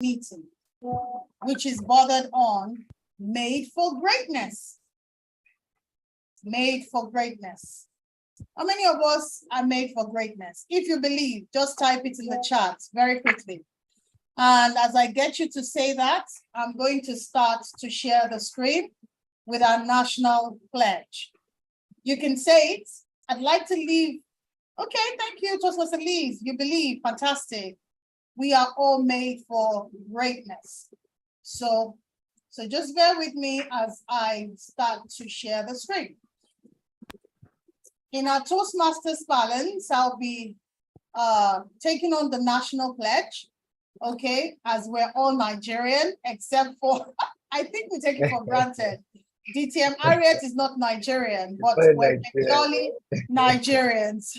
meeting, which is bothered on Made for Greatness. Made for greatness. How many of us are made for greatness? If you believe, just type it in the chat very quickly. And as I get you to say that, I'm going to start to share the screen with our national pledge. You can say it. I'd like to leave. Okay, thank you, Toastmaster Lees. You believe, fantastic. We are all made for greatness. So just bear with me as I start to share the screen. In our Toastmasters balance, I'll be taking on the national pledge, okay, as we're all Nigerian, except for, I think we take it for granted. DTM Harriet is not Nigerian, but we're purely Nigerians.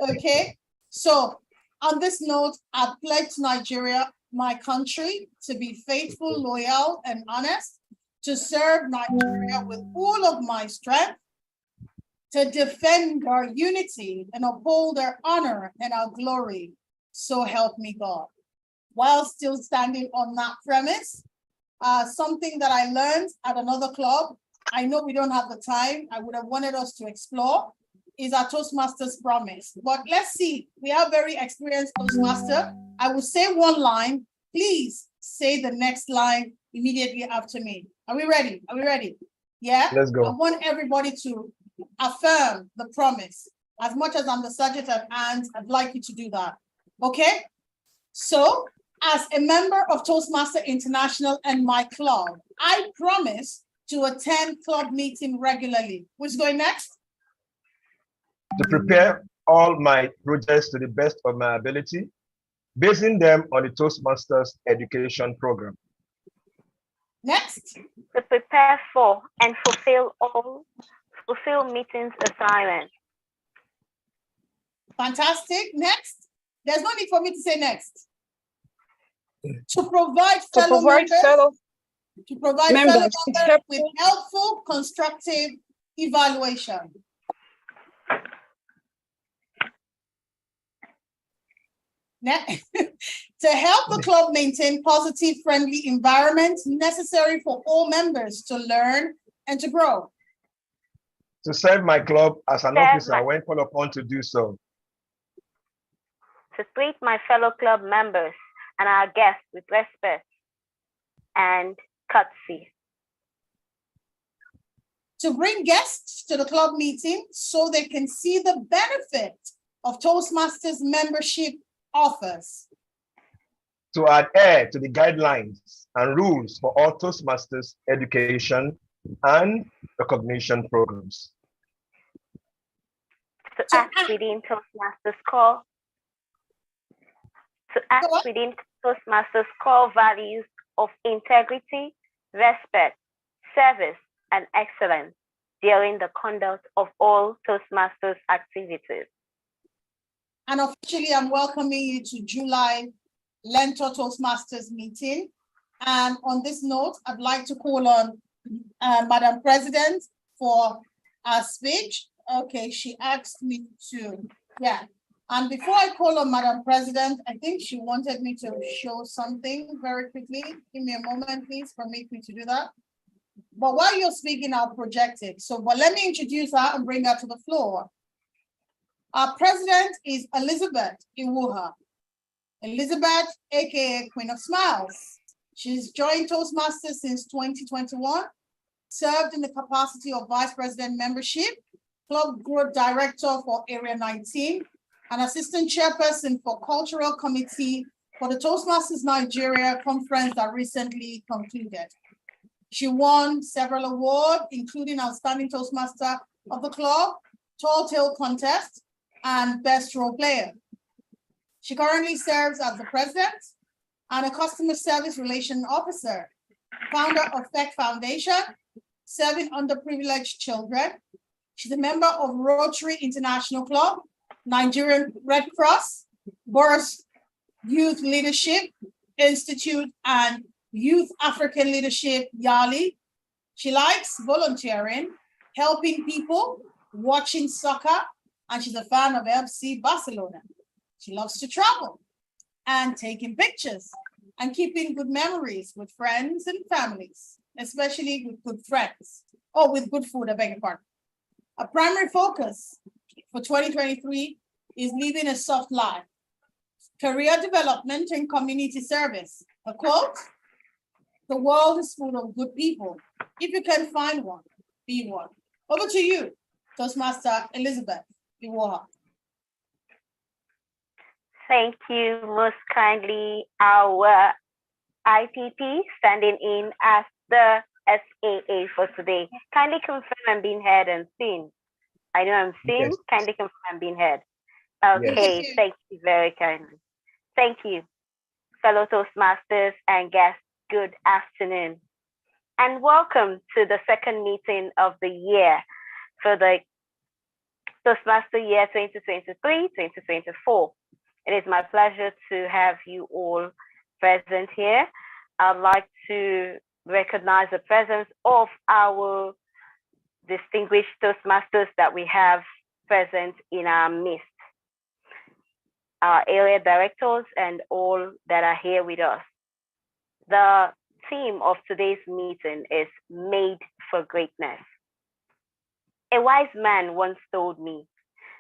Okay, so on this note, I pledge Nigeria, my country, to be faithful, loyal, and honest, to serve Nigeria with all of my strength, to defend our unity and uphold our honor and our glory. So help me God. While still standing on that premise, something that I learned at another club, I know we don't have the time, I would have wanted us to explore, is our Toastmasters promise. But let's see, we have very experienced Toastmaster. I will say one line, please say the next line immediately after me. Are we ready? Are we ready? Yeah? Let's go. I want everybody to affirm the promise. As much as I'm the subject at hand, I'd like you to do that. Okay? So, as a member of Toastmaster International and my club, I promise to attend club meeting regularly. Who's going next? To prepare all my projects to the best of my ability, basing them on the Toastmasters education program. Next. To prepare for and fulfill meetings assignments. Fantastic. Next. There's no need for me to say next. To provide fellow members with helpful, constructive evaluation. Next. To help the club maintain positive, friendly environment necessary for all members to learn and to grow. To serve my club as an officer when called upon to do so. To treat my fellow club members and our guests with respect and courtesy. To bring guests to the club meeting so they can see the benefit of Toastmasters membership offers. To adhere to the guidelines and rules for all Toastmasters education and recognition programs. To act within Toastmasters core. To act within Toastmasters core values of integrity, respect, service, and excellence during the conduct of all Toastmasters activities. And officially, I'm welcoming you to July Learntor Toastmasters meeting. And on this note, I'd like to call on Madam President for our speech. Okay, she asked me to, yeah. And before I call on Madam President, I think she wanted me to show something very quickly. Give me a moment, please, permit me to do that. But while you're speaking, I'll project it. But let me introduce her and bring her to the floor. Our president is Elizabeth Iwuha. Elizabeth, aka Queen of Smiles. She's joined Toastmasters since 2021, served in the capacity of Vice President Membership, Club Growth Director for Area 19, and Assistant Chairperson for Cultural Committee for the Toastmasters Nigeria conference that recently concluded. She won several awards, including Outstanding Toastmaster of the Club, Tall Tale Contest, and Best Role Player. She currently serves as the President and a Customer Service Relation Officer, founder of FEC Foundation, serving underprivileged children. She's a member of Rotary International Club, Nigerian Red Cross, Boris Youth Leadership Institute, and Youth African Leadership, YALI. She likes volunteering, helping people, watching soccer, and she's a fan of FC Barcelona. She loves to travel and taking pictures. and keeping good memories with friends and families, especially with good friends, or with good food, I beg your pardon. A primary focus for 2023 is living a soft life, career development, and community service. A quote, the world is full of good people. If you can find one, be one. Over to you, Toastmaster Elizabeth Iwoha. Thank you most kindly, our IPP standing in as the SAA for today. Kindly confirm I'm being heard and seen. I know I'm seen. Yes. Kindly confirm I'm being heard. Okay, Yes. thank you very kindly. Thank you, fellow Toastmasters and guests. Good afternoon. And welcome to the second meeting of the year for the Toastmaster year 2023-2024. It is my pleasure to have you all present here. I'd like to recognize the presence of our distinguished Toastmasters that we have present in our midst, our area directors and all that are here with us. The theme of today's meeting is Made for Greatness. A wise man once told me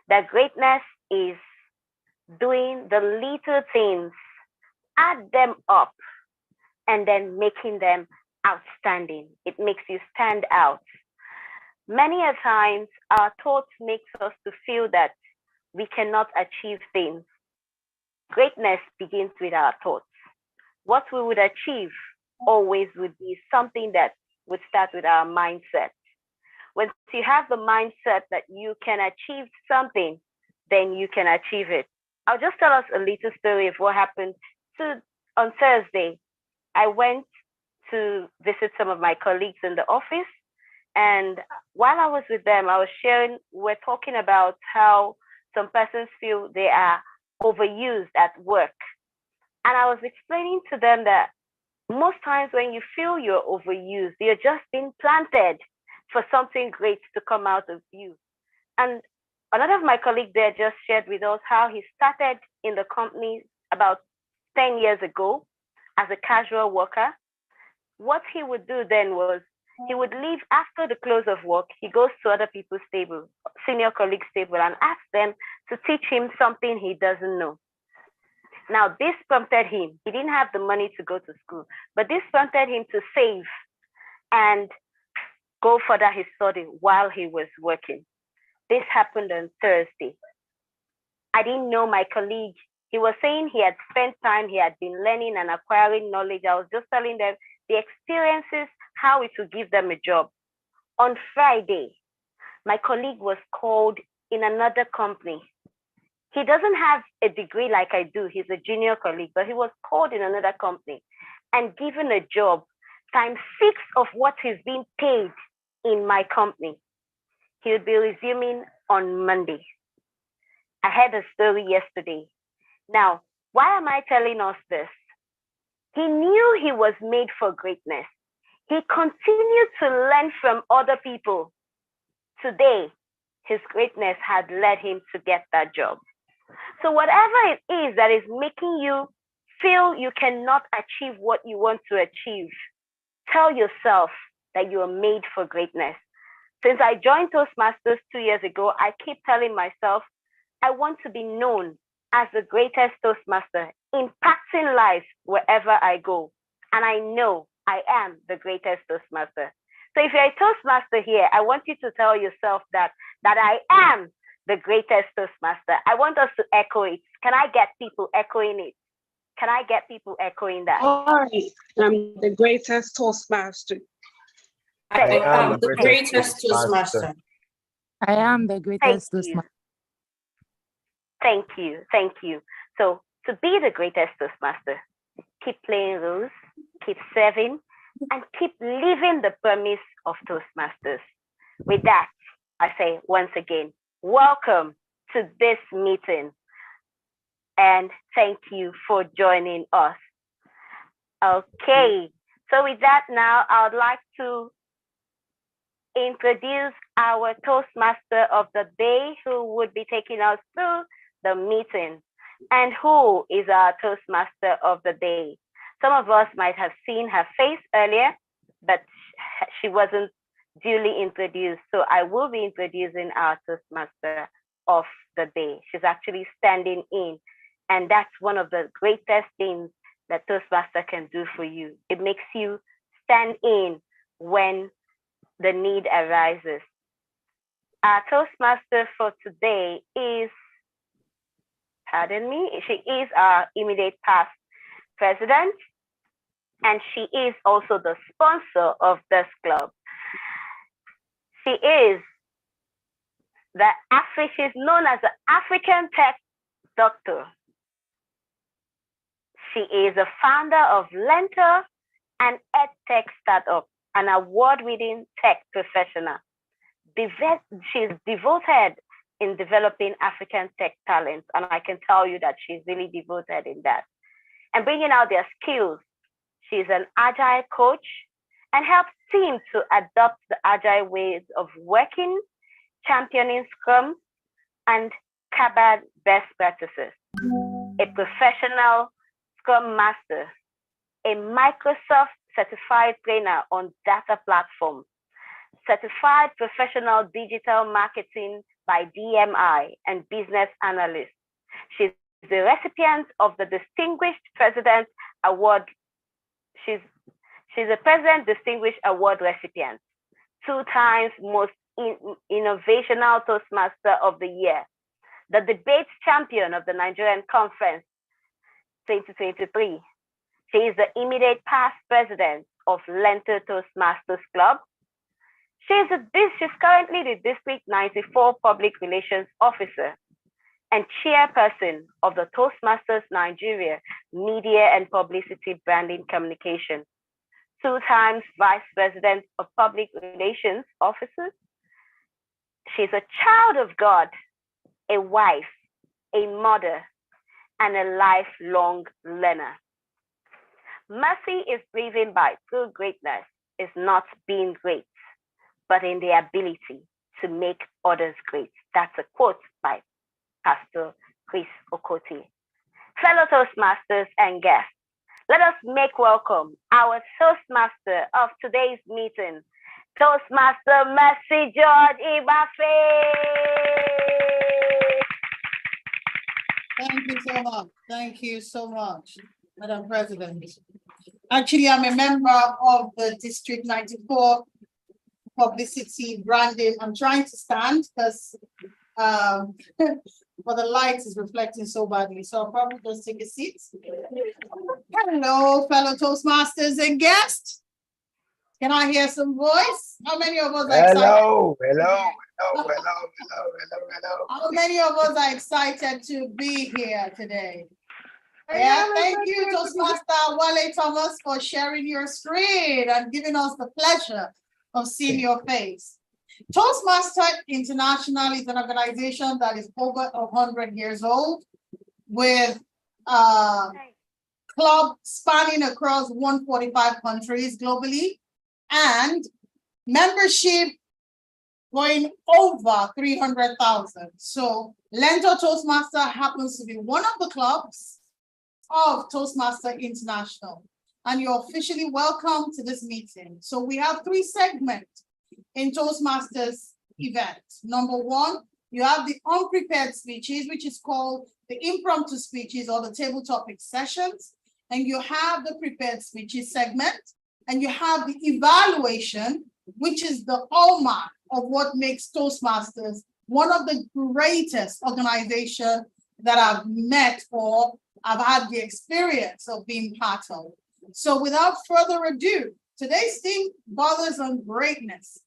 that greatness is doing the little things, add them up, and then making them outstanding. It makes you stand out. Many a times, our thoughts makes us to feel that we cannot achieve things. Greatness begins with our thoughts. What we would achieve always would be something that would start with our mindset. Once you have the mindset that you can achieve something, then you can achieve it. I'll just tell us a little story of what happened. On Thursday, I went to visit some of my colleagues in the office. And while I was with them, we're talking about how some persons feel they are overused at work. And I was explaining to them that most times when you feel you're overused, you're just being planted for something great to come out of you. And another of my colleagues there just shared with us how he started in the company about 10 years ago as a casual worker. What he would do then was he would leave after the close of work. He goes to other people's table, senior colleagues' table, and asks them to teach him something he doesn't know. Now, this prompted him. He didn't have the money to go to school, but this prompted him to save and go further his study while he was working. This happened on Thursday. I didn't know my colleague. He was saying he had spent time, he had been learning and acquiring knowledge. I was just telling them the experiences, how it would give them a job. On Friday, my colleague was called in another company. He doesn't have a degree like I do. He's a junior colleague, but he was called in another company and given a job times 6 of what he's being paid in my company. He'll be resuming on Monday. I heard a story yesterday. Now, why am I telling us this? He knew he was made for greatness. He continued to learn from other people. Today, his greatness had led him to get that job. So whatever it is that is making you feel you cannot achieve what you want to achieve, tell yourself that you are made for greatness. Since I joined Toastmasters 2 years ago, I keep telling myself, I want to be known as the greatest Toastmaster, impacting lives wherever I go. And I know I am the greatest Toastmaster. So if you're a Toastmaster here, I want you to tell yourself that I am the greatest Toastmaster. I want us to echo it. Can I get people echoing it? Can I get people echoing that? I am the greatest Toastmaster. I am the greatest Toastmaster. I am the greatest Toastmaster. Thank you. Thank you. So to be the greatest Toastmaster, keep playing rules, keep serving, and keep living the promise of Toastmasters. With that, I say once again, welcome to this meeting. And thank you for joining us. Okay, so with that now, I would like to introduce our Toastmaster of the day who would be taking us through the meeting. And who is our Toastmaster of the day? Some of us might have seen her face earlier, but she wasn't duly introduced. So I will be introducing our Toastmaster of the day. She's actually standing in. And that's one of the greatest things that Toastmaster can do for you. It makes you stand in when the need arises. Our Toastmaster for today is, pardon me, she is our immediate past president, and she is also the sponsor of this club. She is she's known as the African Tech Doctor. She is a founder of Learntor, an EdTech startup, an award-winning tech professional. She's devoted in developing African tech talents, and I can tell you that she's really devoted in that. And bringing out their skills. She's an agile coach and helps teams to adopt the agile ways of working, championing Scrum and Kanban best practices. A professional Scrum Master, a Microsoft certified trainer on data platforms, certified professional digital marketing by DMI and business analyst. She's the recipient of the Distinguished President Award. She's a President Distinguished Award recipient, 2 times most innovational Toastmaster of the Year, the debate champion of the Nigerian Conference 2023. She is the immediate past president of Learntor Toastmasters Club. She's currently the District 94 Public Relations Officer and chairperson of the Toastmasters Nigeria Media and Publicity Branding Communication, 2 times Vice President of Public Relations Officers. She's a child of God, a wife, a mother, and a lifelong learner. Mercy is driven by true greatness, is not being great, but in the ability to make others great. That's a quote by Pastor Chris Okoti. Fellow Toastmasters and guests, let us make welcome our Toastmaster of today's meeting, Toastmaster Mercy George Ibafe. Thank you so much. Thank you so much, Madam President. Actually, I'm a member of the District 94 Publicity Branding. I'm trying to stand because but the light is reflecting so badly. So I'll probably just take a seat. Hello, fellow Toastmasters and guests. Can I hear some voice? How many of us are excited? Hello. How many of us are excited to be here today? Yeah, thank you, Toastmaster Wale Thomas, for sharing your screen and giving us the pleasure of seeing your face. Toastmaster International is an organization that is over 100 years old, with club spanning across 145 countries globally, and membership going over 300,000. So Learntor Toastmaster happens to be one of the clubs of Toastmaster International, and you're officially welcome to this meeting. So we have 3 segments in Toastmasters event. Number 1, you have the unprepared speeches, which is called the impromptu speeches or the table topic sessions. And you have the prepared speeches segment, and you have the evaluation, which is the hallmark of what makes Toastmasters one of the greatest organizations that I've met or I've had the experience of being part of. So without further ado, today's theme bothers on greatness.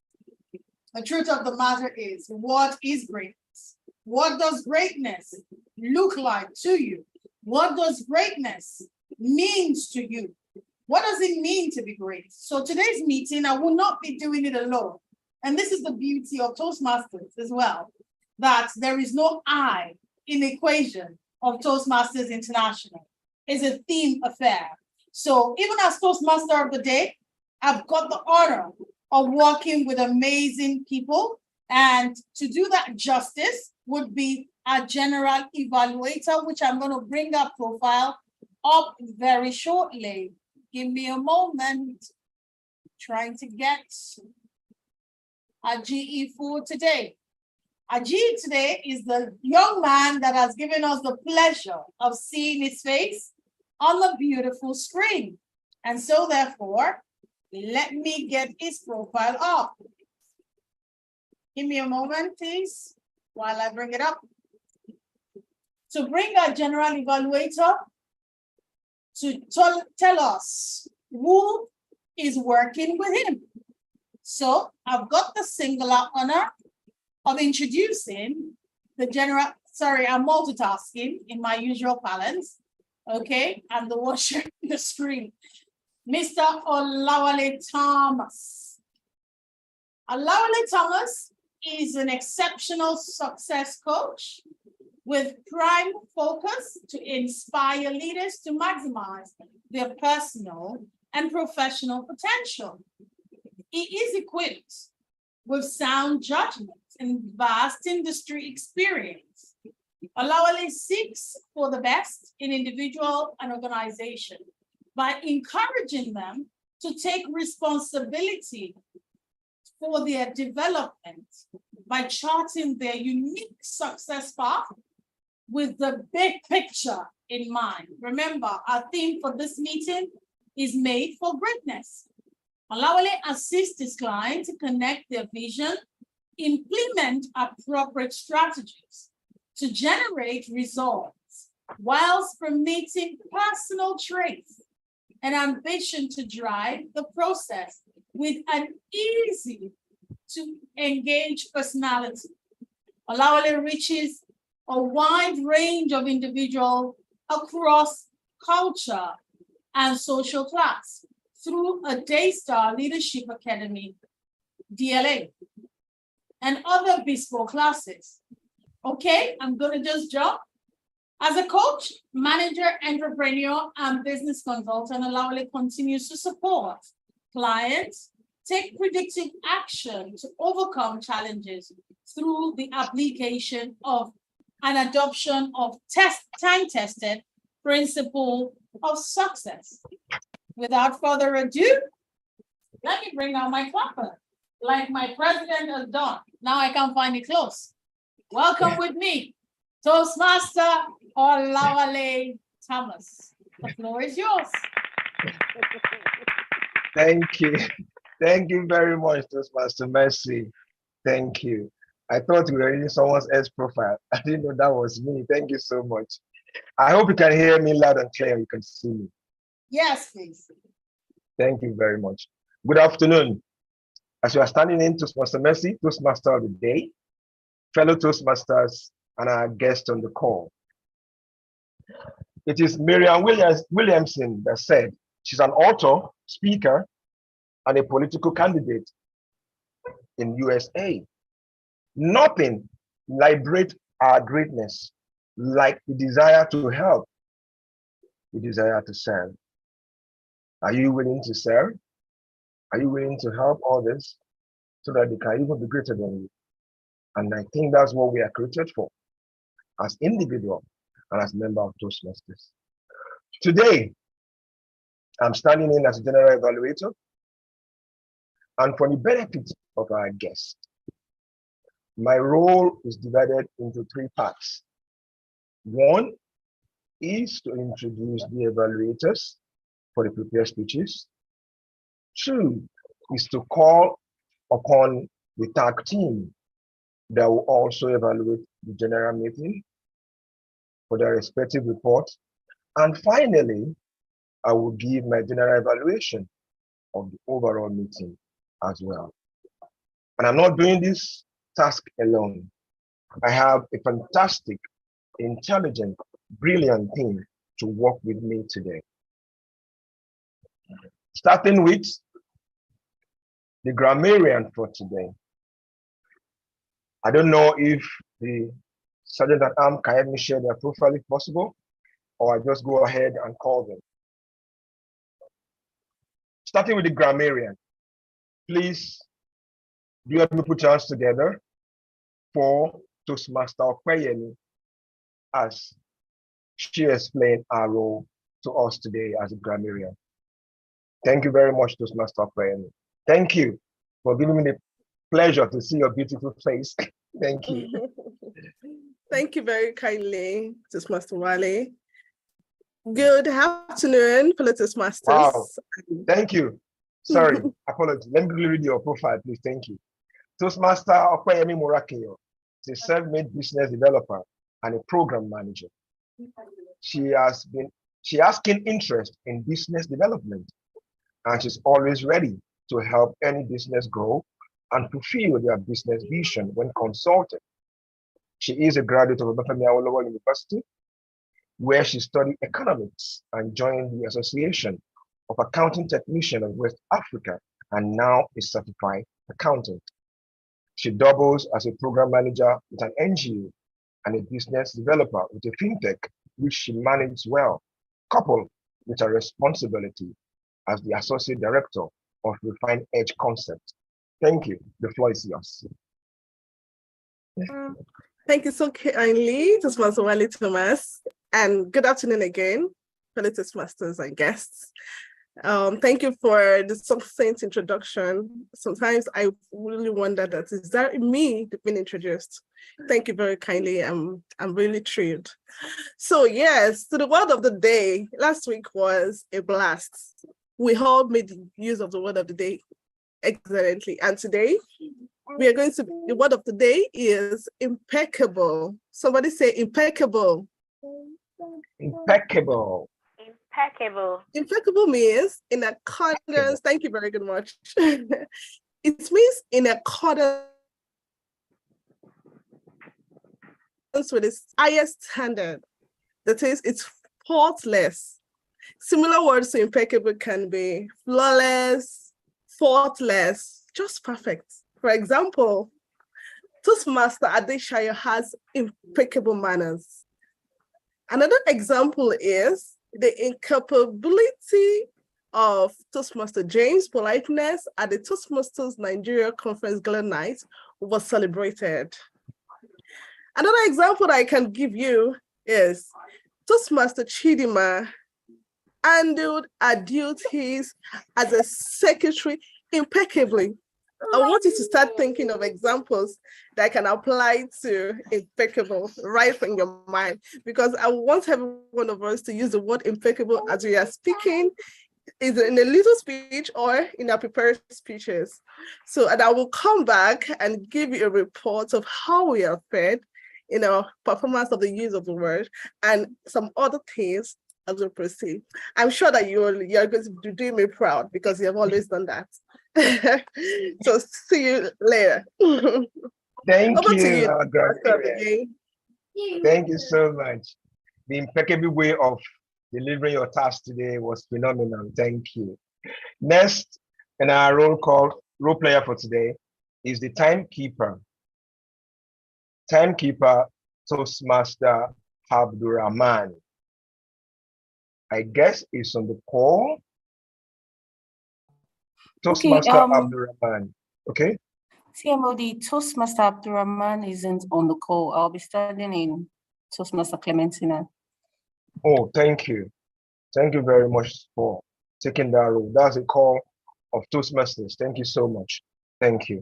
The truth of the matter is, what is greatness? What does greatness look like to you? What does greatness mean to you? What does it mean to be great? So today's meeting, I will not be doing it alone. And this is the beauty of Toastmasters as well, that there is no I in the equation of Toastmasters International. It's a theme affair. So even as Toastmaster of the day, I've got the honor of working with amazing people. And to do that justice would be our general evaluator, which I'm going to bring that profile up very shortly. Give me a moment. Trying to get our GE for today. Our GE today is the young man that has given us the pleasure of seeing his face on the beautiful screen. And so therefore, let me get his profile up. Give me a moment, please, while I bring it up. To bring our general evaluator to tell us who is working with him. So I've got the singular honor of introducing the general, sorry, I'm multitasking in my usual balance. Okay, I'm the one sharing the screen. Mr. Olawale Thomas. Olawale Thomas is an exceptional success coach with prime focus to inspire leaders to maximize their personal and professional potential. He is equipped with sound judgment and vast industry experience. Olawale seeks for the best in individual and organization by encouraging them to take responsibility for their development by charting their unique success path with the big picture in mind. Remember, our theme for this meeting is made for greatness. Olawale assists his client to connect their vision, implement appropriate strategies to generate results, whilst permitting personal traits and ambition to drive the process with an easy to engage personality. Olawale reaches a wide range of individuals across culture and social class through a Daystar Leadership Academy, DLA, and other bespoke classes. Okay, I'm gonna just jump. As a coach, manager, entrepreneur, and business consultant, Olawale continues to support clients take predictive action to overcome challenges through the application of an adoption of time-tested principle of success. Without further ado, let me bring out my clapper, like my president has done. Now I can find it close. Welcome with me, Toastmaster Olawale Thomas. The floor is yours. Thank you. Thank you very much, Toastmaster Mercy. Thank you. I thought we were reading someone else's profile. I didn't know that was me. Thank you so much. I hope you can hear me loud and clear. You can see me. Yes, please. Thank you very much. Good afternoon. As you are standing in, Toastmaster Mercy, Toastmaster of the day, fellow Toastmasters, and our guest on the call. It is Miriam Williamson that said she's an author, speaker, and a political candidate in USA. Nothing liberates our greatness like the desire to help, the desire to serve. Are you willing to serve? Are you willing to help others so that they can even be greater than you? And I think that's what we are created for as individuals and as member of Toastmasters. Today, I'm standing in as a general evaluator, and for the benefit of our guests, my role is divided into three parts. One is to introduce the evaluators for the prepared speeches. Two is to call upon the tag team that will also evaluate the general meeting for their respective reports. And finally, I will give my general evaluation of the overall meeting as well. And I'm not doing this task alone. I have a fantastic, intelligent, brilliant team to work with me today. Starting with the grammarian for today. I don't know if the Sergeant at Arms can help me share their profile if possible, or I just go ahead and call them. Starting with the grammarian, please do let me put your hands together for Toastmaster Okweyemi as she explained our role to us today as a grammarian. Thank you very much, Toastmaster Kwame. Thank you for giving me the pleasure to see your beautiful face. Thank you. Thank you very kindly, Toastmaster Wale. Good afternoon, fellow Toastmasters. Wow. Thank you. Sorry, apologies. Let me read your profile, please. Thank you. Toastmaster Okwayemi Morakinyo is a self-made business developer and a program manager. She has keen interest in business development, and she's always ready to help any business grow and fulfill their business vision when consulted. She is a graduate of Obafemi Awolowo University, where she studied economics and joined the Association of Accounting Technicians of West Africa, and now is certified accountant. She doubles as a program manager with an NGO and a business developer with a fintech, which she manages well, coupled with her responsibility as the associate director of Refined Edge Concept. Thank you. The floor is yours. Thank you so kindly, Toastmaster Wale Thomas, and good afternoon again, fellow Toastmasters and guests. Thank you for the succinct introduction. Sometimes I really wonder that, is that me being introduced? Thank you very kindly. I'm really thrilled. So yes, to the word of the day, last week was a blast. We all made use of the word of the day excellently. And today, the word of the day is impeccable. Somebody say impeccable. Impeccable. Impeccable. Impeccable means in accordance. Thank you very much. It means in accordance with its highest standard. That is, it's faultless. Similar words to impeccable can be flawless, faultless, just perfect. For example, Toastmaster Adeshaya has impeccable manners. Another example is the incapability of Toastmaster James' politeness at the Toastmasters Nigeria Conference Gala Night was celebrated. Another example that I can give you is Toastmaster Chidima handled her duties as a secretary impeccably. I want you to start thinking of examples that can apply to impeccable right from your mind, because I want every one of us to use the word impeccable as we are speaking, either in a little speech or in our prepared speeches. So, and I will come back and give you a report of how we are fared in our performance of the use of the word and some other things as we proceed. I'm sure that you're going to do me proud because you have always done that. So see you later. Thank Over to you. Thank you so much. The impeccable way of delivering your task today was phenomenal. Thank you. Next, in our role player for today is the timekeeper. Timekeeper Toastmaster Abdurrahman. I guess is on the call. Toastmaster Abdurrahman. Okay. TMOD, Toastmaster Abdurrahman isn't on the call. I'll be standing in Toastmaster Clementina. Oh, thank you. Thank you very much for taking that role. That's a call of Toastmasters. Thank you so much. Thank you.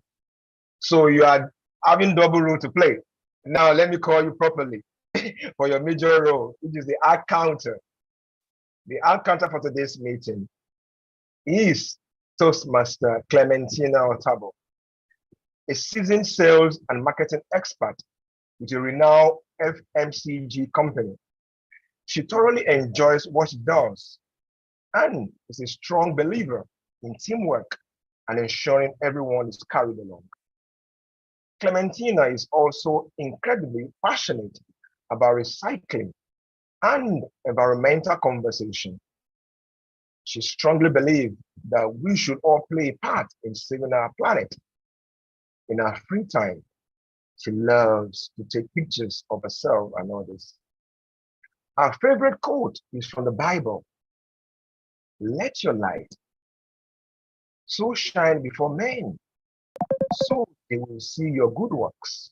So you are having double role to play. Now let me call you properly for your major role, which is the art counter. The art counter for today's meeting is Toastmaster Clementina Otabo, a seasoned sales and marketing expert with a renowned FMCG company. She thoroughly enjoys what she does and is a strong believer in teamwork and ensuring everyone is carried along. Clementina is also incredibly passionate about recycling and environmental conversation. She strongly believes that we should all play a part in saving our planet. In her free time, she loves to take pictures of herself and others. Her favorite quote is from the Bible. Let your light so shine before men, so they will see your good works.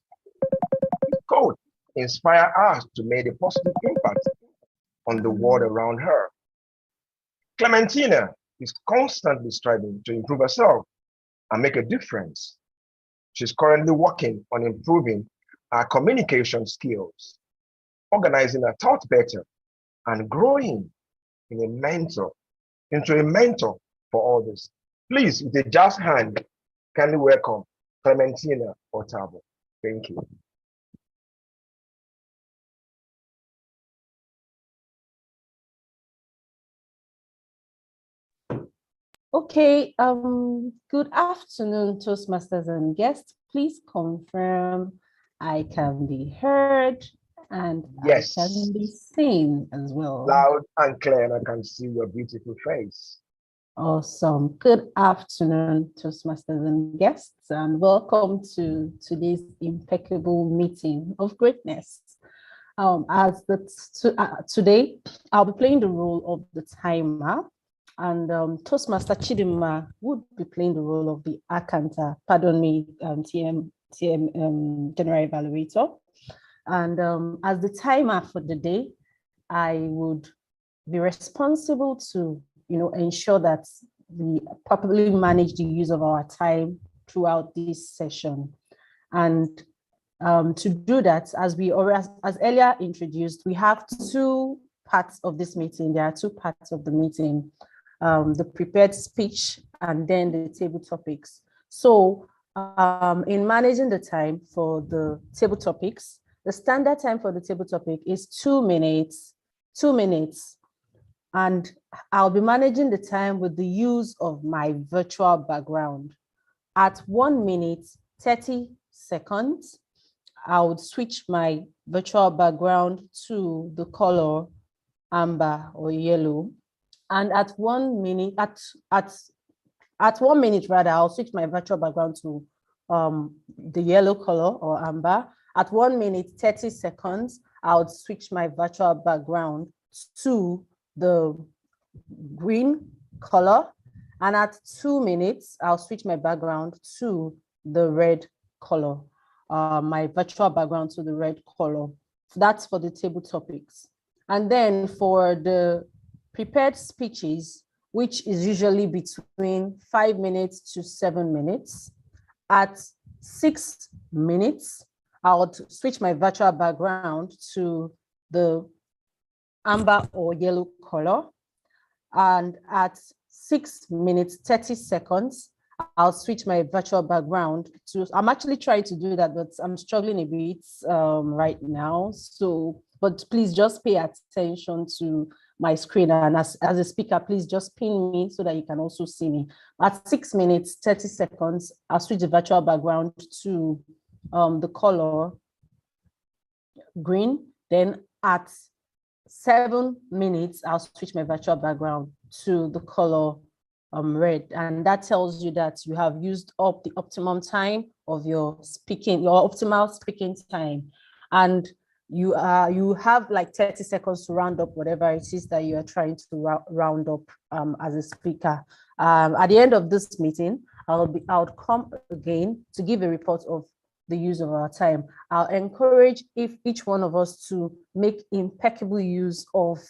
This quote inspires us to make a positive impact on the world around her. Clementina is constantly striving to improve herself and make a difference. She's currently working on improving her communication skills, organizing her thoughts better, and growing into a mentor for others. Please, with a just hand, kindly welcome Clementina Otabo. Thank you. Okay, good afternoon, Toastmasters and guests. Please confirm I can be heard and Yes. I can be seen as well. Loud and clear, and I can see your beautiful face. Awesome. Good afternoon, Toastmasters and guests, and welcome to today's impeccable meeting of greatness. Today, I'll be playing the role of the timer, and Toastmaster Chidima would be playing the role of the TM General Evaluator. And as the timer for the day, I would be responsible to ensure that we properly manage the use of our time throughout this session. And to do that, as earlier introduced, we have two parts of this meeting. There are two parts of the meeting, the prepared speech and then the table topics. So in managing the time for the table topics, the standard time for the table topic is 2 minutes, 2 minutes. And I'll be managing the time with the use of my virtual background. At 1 minute, 30 seconds, I would switch my virtual background to the color amber or yellow. And at 1 minute, at 1 minute rather, I'll switch my virtual background to the yellow color or amber. At 1 minute, 30 seconds, I would switch my virtual background to the green color. And at 2 minutes, I'll switch my background to the red color, my virtual background to the red color. That's for the table topics. And then for the prepared speeches, which is usually between 5 minutes to 7 minutes, at 6 minutes, I would switch my virtual background to the amber or yellow color. And at 6 minutes, 30 seconds, I'll switch my virtual background to, I'm actually trying to do that, but I'm struggling a bit right now. So, but please just pay attention to my screen. And as a speaker, please just pin me so that you can also see me. At 6 minutes, 30 seconds, I'll switch the virtual background to the color green. Then at 7 minutes, I'll switch my virtual background to the color red. And that tells you that you have used up the optimum time of your optimal speaking time. And you have like 30 seconds to round up whatever it is that you are trying to round up as a speaker. At the end of this meeting, I'll come again to give a report of the use of our time. I'll encourage each one of us to make impeccable use of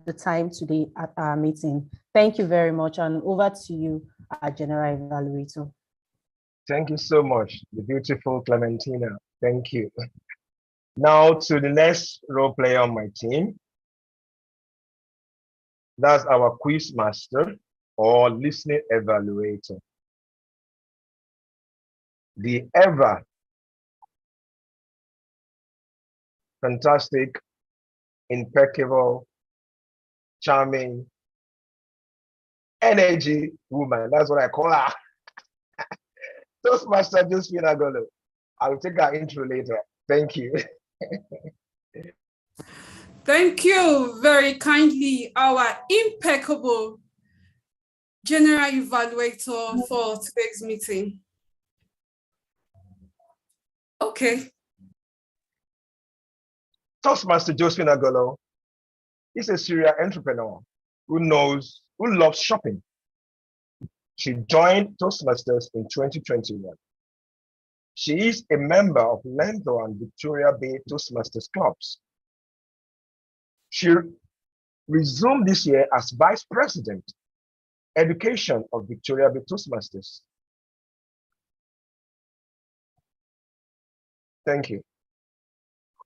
the time today at our meeting. Thank you very much, and over to you, our General Evaluator. Thank you so much, the beautiful Clementina. Thank you. Now to the next role player on my team. That's our quiz master or listening evaluator. The ever fantastic, impeccable, charming, energy woman. That's what I call her. Toastmaster Josephine Agolo. I will take our intro later. Thank you. Thank you very kindly, our impeccable General Evaluator for today's meeting. Okay. Toastmaster Josephine Agolo is a serial entrepreneur who loves shopping. She joined Toastmasters in 2021. She is a member of Learntor and Victoria Bay Toastmasters clubs. She resumed this year as Vice President, education of Victoria B. Toastmasters. Thank you.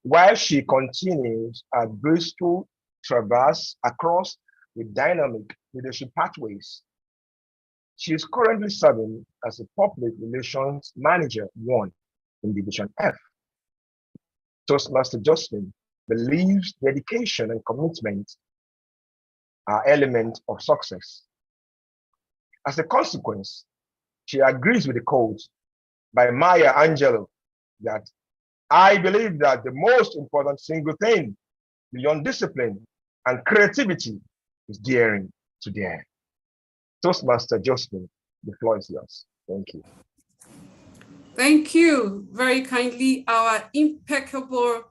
While she continues a graceful traverse across the dynamic leadership pathways, she is currently serving as a Public Relations Manager 1 in Division F. Toastmaster Josephine believes dedication and commitment are elements of success. As a consequence, she agrees with the quote by Maya Angelou that I believe that the most important single thing beyond discipline and creativity is daring to dare. Toastmaster Josephine, the floor is yours. Thank you. Thank you very kindly, our impeccable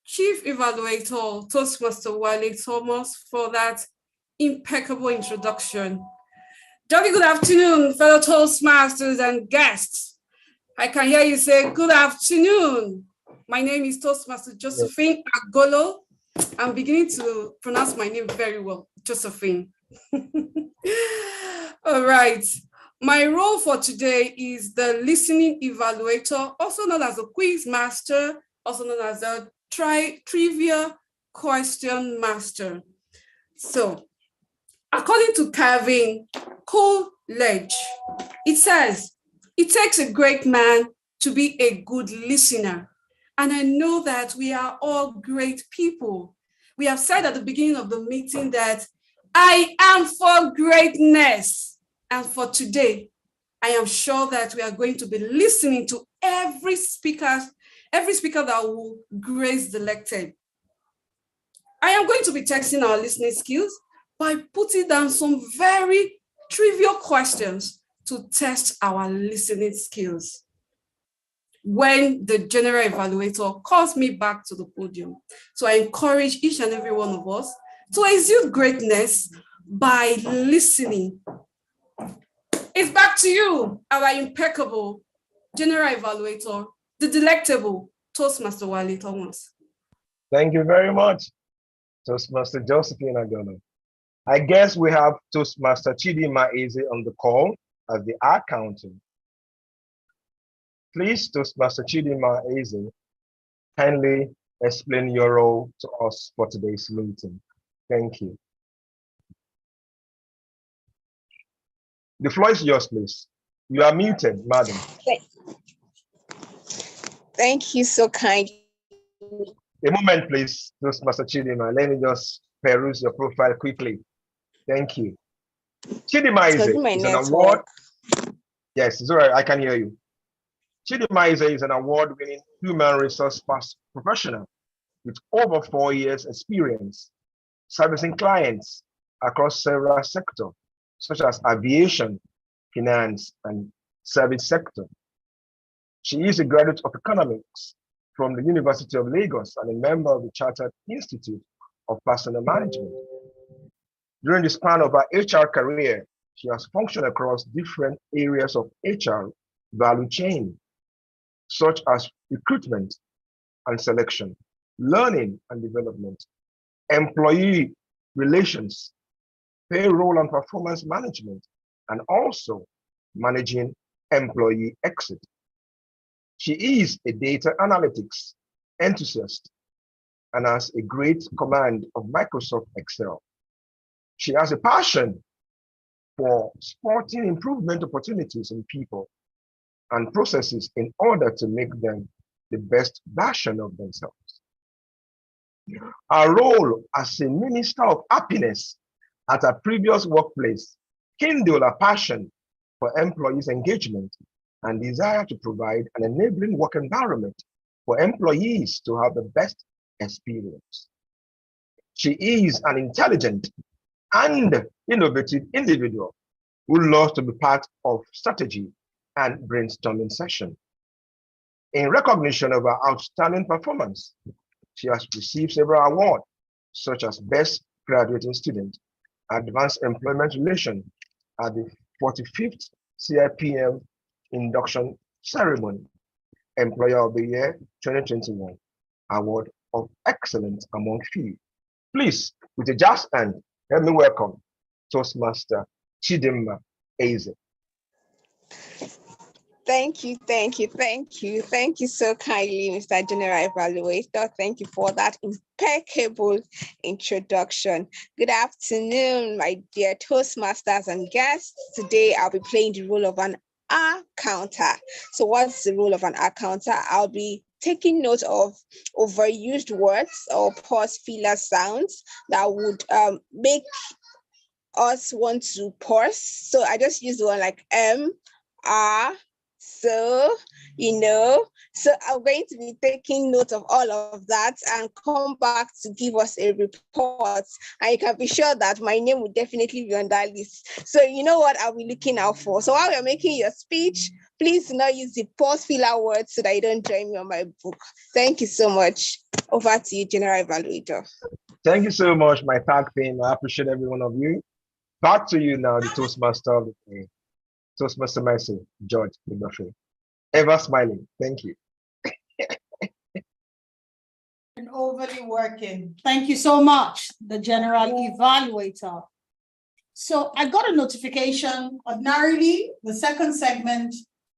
Chief Evaluator, Toastmaster Wale Thomas, for that impeccable introduction. Jolly good afternoon, fellow Toastmasters and guests. I can hear you say good afternoon. My name is Toastmaster Josephine Agolo. I'm beginning to pronounce my name very well, Josephine. All right. My role for today is the listening evaluator, also known as a quiz master, also known as a trivia question master. So, according to Calvin Coolidge, it says, it takes a great man to be a good listener. And I know that we are all great people. We have said at the beginning of the meeting that I am for greatness. And for today, I am sure that we are going to be listening to every speaker that will grace the lectern. I am going to be testing our listening skills by putting down some very trivial questions to test our listening skills. When the general evaluator calls me back to the podium. So I encourage each and every one of us to exude greatness by listening. It's back to you, our impeccable general evaluator, the delectable Toastmaster Wale Thomas. Thank you very much, Toastmaster Josephine Agolo. I guess we have Toastmaster Chidima Eze on the call as the accountant. Please, Toastmaster Chidima Eze, kindly explain your role to us for today's meeting. Thank you. The floor is yours, please. You are muted, madam. Thank you so kindly. A moment, please, Toastmaster Chidima. Let me just peruse your profile quickly. Thank you. Chidima Eze is an award. Yes, it's all right. I can hear you. Chidima Eze is an award-winning human resource professional with over 4 years experience servicing clients across several sectors, such as aviation, finance, and service sector. She is a graduate of economics from the University of Lagos and a member of the Chartered Institute of Personnel Management. During the span of her HR career, she has functioned across different areas of HR value chain, such as recruitment and selection, learning and development, employee relations, payroll and performance management, and also managing employee exit. She is a data analytics enthusiast and has a great command of Microsoft Excel. She has a passion for spotting improvement opportunities in people and processes in order to make them the best version of themselves. Her role as a minister of happiness at her previous workplace kindled a passion for employees' engagement and desire to provide an enabling work environment for employees to have the best experience. She is an intelligent and innovative individual who loves to be part of strategy and brainstorming session. In recognition of her outstanding performance, she has received several awards, such as Best Graduating Student, Advanced Employment Relation at the 45th CIPM Induction Ceremony, Employer of the Year 2021, Award of Excellence among few. Please, with a just hand, let me welcome Toastmaster Chidimma Eze. Thank you, thank you, thank you. Thank you so kindly, Mr. General Evaluator. Thank you for that impeccable introduction. Good afternoon, my dear Toastmasters and guests. Today, I'll be playing the role of an accounter. So what's the role of an accounter? I'll be taking note of overused words or pause filler sounds that would make us want to pause. So I just use the one like so, so I'm going to be taking note of all of that and come back to give us a report. And you can be sure that my name will definitely be on that list. So you know what I'll be looking out for. So while you're making your speech, please do not use the pause filler words so that you don't join me on my book. Thank you so much. Over to you, General Evaluator. Thank you so much, my tag team. I appreciate every one of you. Back to you now, the Toastmaster of the day. Toastmaster Mercy, George Buffet. Ever smiling. Thank you. And overly working. Thank you so much, the General Evaluator. So I got a notification. Ordinarily, the second segment,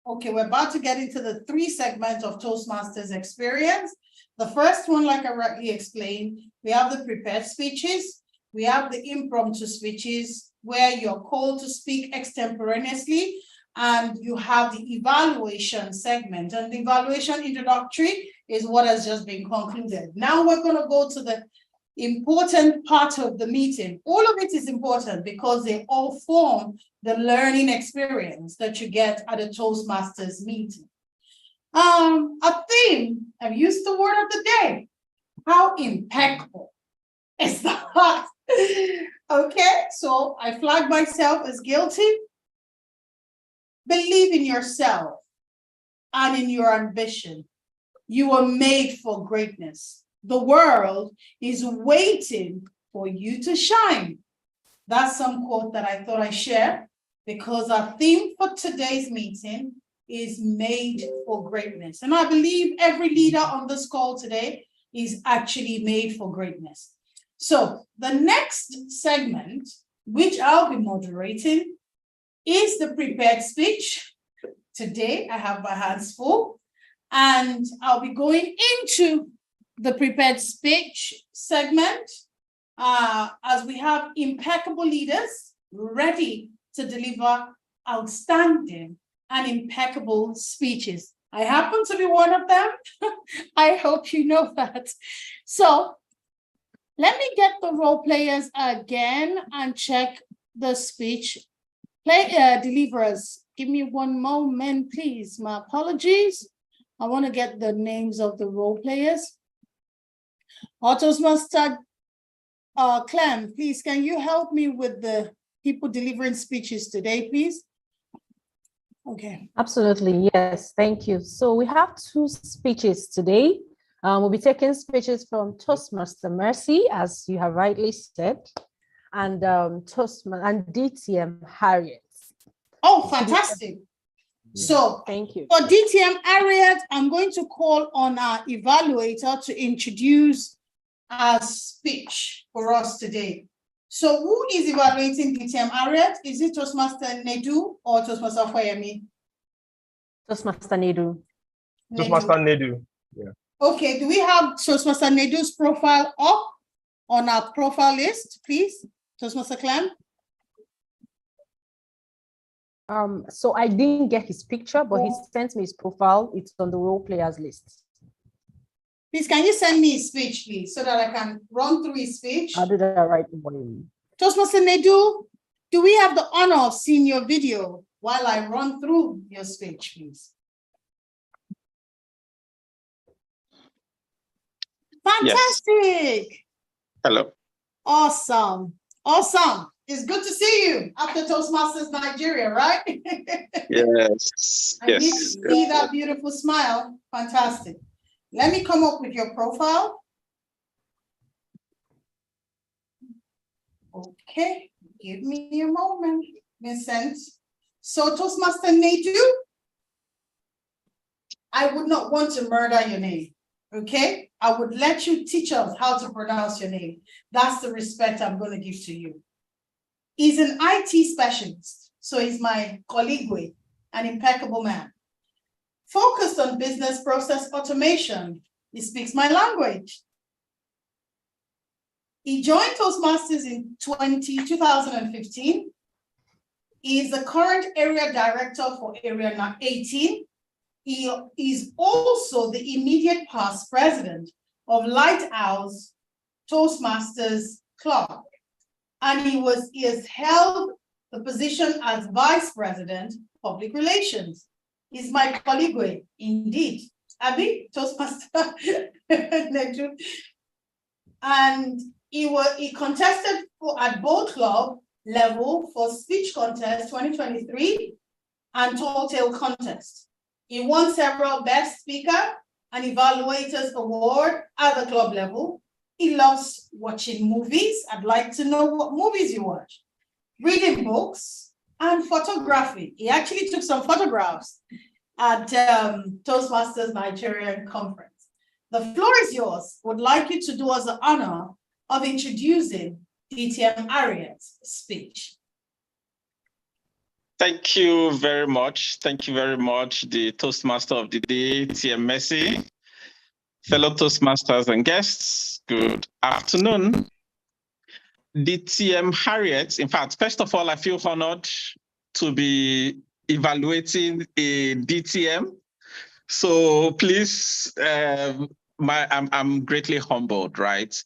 okay, we're about to get into the 3 segments of Toastmasters experience. The first one, like I rightly explained, we have the prepared speeches, we have the impromptu speeches where you're called to speak extemporaneously, and you have the evaluation segment. And the evaluation introductory is what has just been concluded. Now we're going to go to the important part of the meeting. All of it is important because they all form the learning experience that you get at a Toastmasters meeting. A theme, I've used the word of the day. How impeccable is that? Okay, so I flag myself as guilty. Believe in yourself and in your ambition. You were made for greatness. The world is waiting for you to shine. That's some quote that I thought I'd share because our theme for today's meeting is made for greatness. And I believe every leader on this call today is actually made for greatness. So the next segment, which I'll be moderating, is the prepared speech. Today, I have my hands full, and I'll be going into the prepared speech segment as we have impeccable leaders ready to deliver outstanding and impeccable speeches. I happen to be one of them. I hope you know that. So let me get the role players again and check the speech deliverers. Give me one moment, please. My apologies. I want to get the names of the role players. Toastmaster Clem, please, can you help me with the people delivering speeches today, please? Okay. Absolutely, yes, thank you. So we have 2 speeches today. We'll be taking speeches from Toastmaster Mercy, as you have rightly said, and DTM Harriet. Oh, fantastic. So thank you. For DTM Harriet, I'm going to call on our evaluator to introduce our speech for us today. So who is evaluating DTM Harriet? Is it Toastmaster Nedu or Toastmaster Foyemi? Toastmaster Nedu. Toastmaster Nedu. Yeah. Okay, do we have Toastmaster Nedu's profile up on our profile list, please? Toastmaster Clem? So I didn't get his picture, but he sent me his profile. It's on the role players list. Please, can you send me his speech, please, so that I can run through his speech? I'll do that right away. Toastmaster Nedu, do we have the honor of seeing your video while I run through your speech, please? Fantastic. Yes. Hello. Awesome. Awesome. It's good to see you after Toastmasters Nigeria, right? Yes. I need to see that beautiful smile. Fantastic. Let me come up with your profile. Okay, give me a moment, Vincent. So Toastmaster Nedu, I would not want to murder your name, okay? I would let you teach us how to pronounce your name. That's the respect I'm going to give to you. He's an IT specialist, so he's my colleague, an impeccable man. Focused on business process automation, he speaks my language. He joined Toastmasters in 2015. He is the current area director for Area 18. He is also the immediate past president of Lighthouse Toastmasters Club. And he has held the position as vice president, public relations. He's my colleague, indeed. Abby, Toastmaster. And he contested at both club level for speech contest 2023 and tall tale contest. He won several best speaker and evaluators award at the club level. He loves watching movies. I'd like to know what movies you watch. Reading books and photography. He actually took some photographs at Toastmasters Nigerian conference. The floor is yours. Would like you to do us the honor of introducing DTM Harriet's speech. Thank you very much. Thank you very much, the Toastmaster of the day, TM Messi. Fellow Toastmasters and guests, good afternoon. DTM Harriet, in fact, first of all, I feel honored to be evaluating a DTM. So please, I'm greatly humbled, right?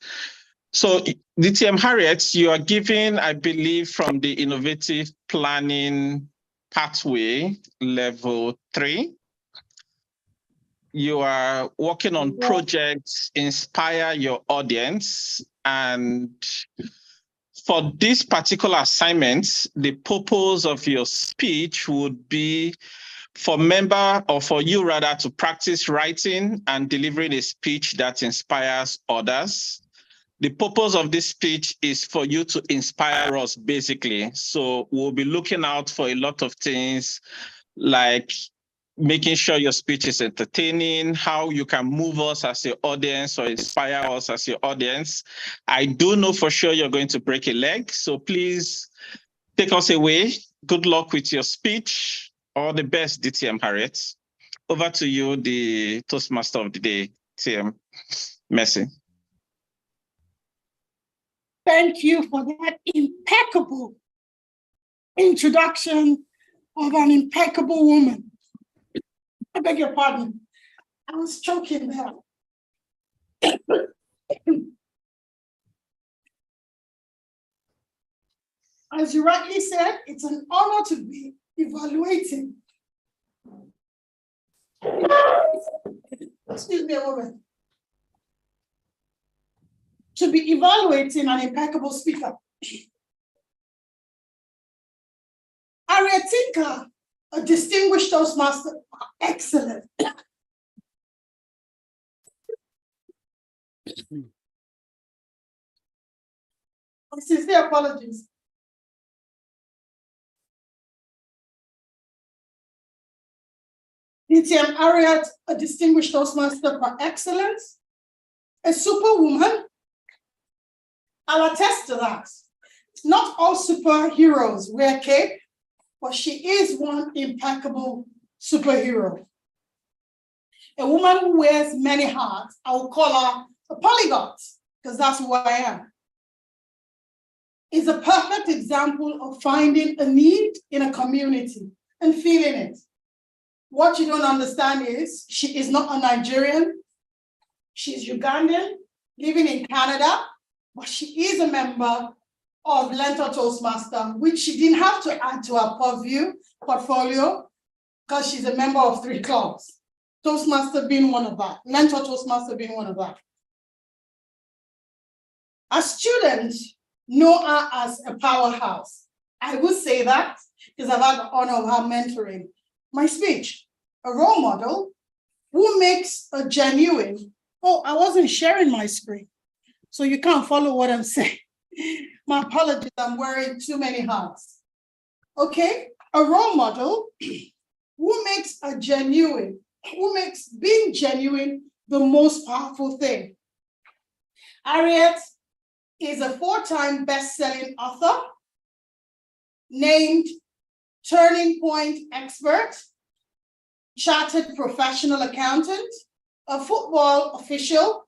So DTM Harriet, you are given, I believe, from the Innovative Planning Pathway Level 3. You are working on projects, inspire your audience. And for this particular assignment, the purpose of your speech would be for you rather to practice writing and delivering a speech that inspires others. The purpose of this speech is for you to inspire us, basically. So we'll be looking out for a lot of things like making sure your speech is entertaining, how you can move us as your audience or inspire us as your audience. I do know for sure you're going to break a leg, so please take us away. Good luck with your speech. All the best, DTM Harriet. Over to you, the Toastmaster of the day, TM Messi. Thank you for that impeccable introduction of an impeccable woman. I beg your pardon. I was choking there. As you rightly said, it's an honor to be evaluating. Excuse me a moment. To be evaluating an impeccable speaker. Harriet Tinker, a distinguished Toastmaster, excellent. Sincere apologies. DTM Harriet, a distinguished Toastmaster for excellence, a superwoman. I'll attest to that. Not all superheroes wear cape, but she is one impeccable superhero. A woman who wears many hats, I will call her a polyglot, because that's who I am. Is a perfect example of finding a need in a community and feeling it. What you don't understand is she is not a Nigerian. She's Ugandan, living in Canada, but she is a member of Learntor Toastmasters, which she didn't have to add to her portfolio because she's a member of 3 clubs. Toastmaster being one of that, Learntor Toastmaster being one of that. As students know her as a powerhouse. I would say that because I've had the honor of her mentoring my speech. A role model who makes a genuine, oh, I wasn't sharing my screen, so you can't follow what I'm saying. My apologies, I'm wearing too many hats. Okay, a role model who makes being genuine the most powerful thing. Harriet is a 4-time best-selling author, named Turning Point expert, chartered professional accountant, a football official,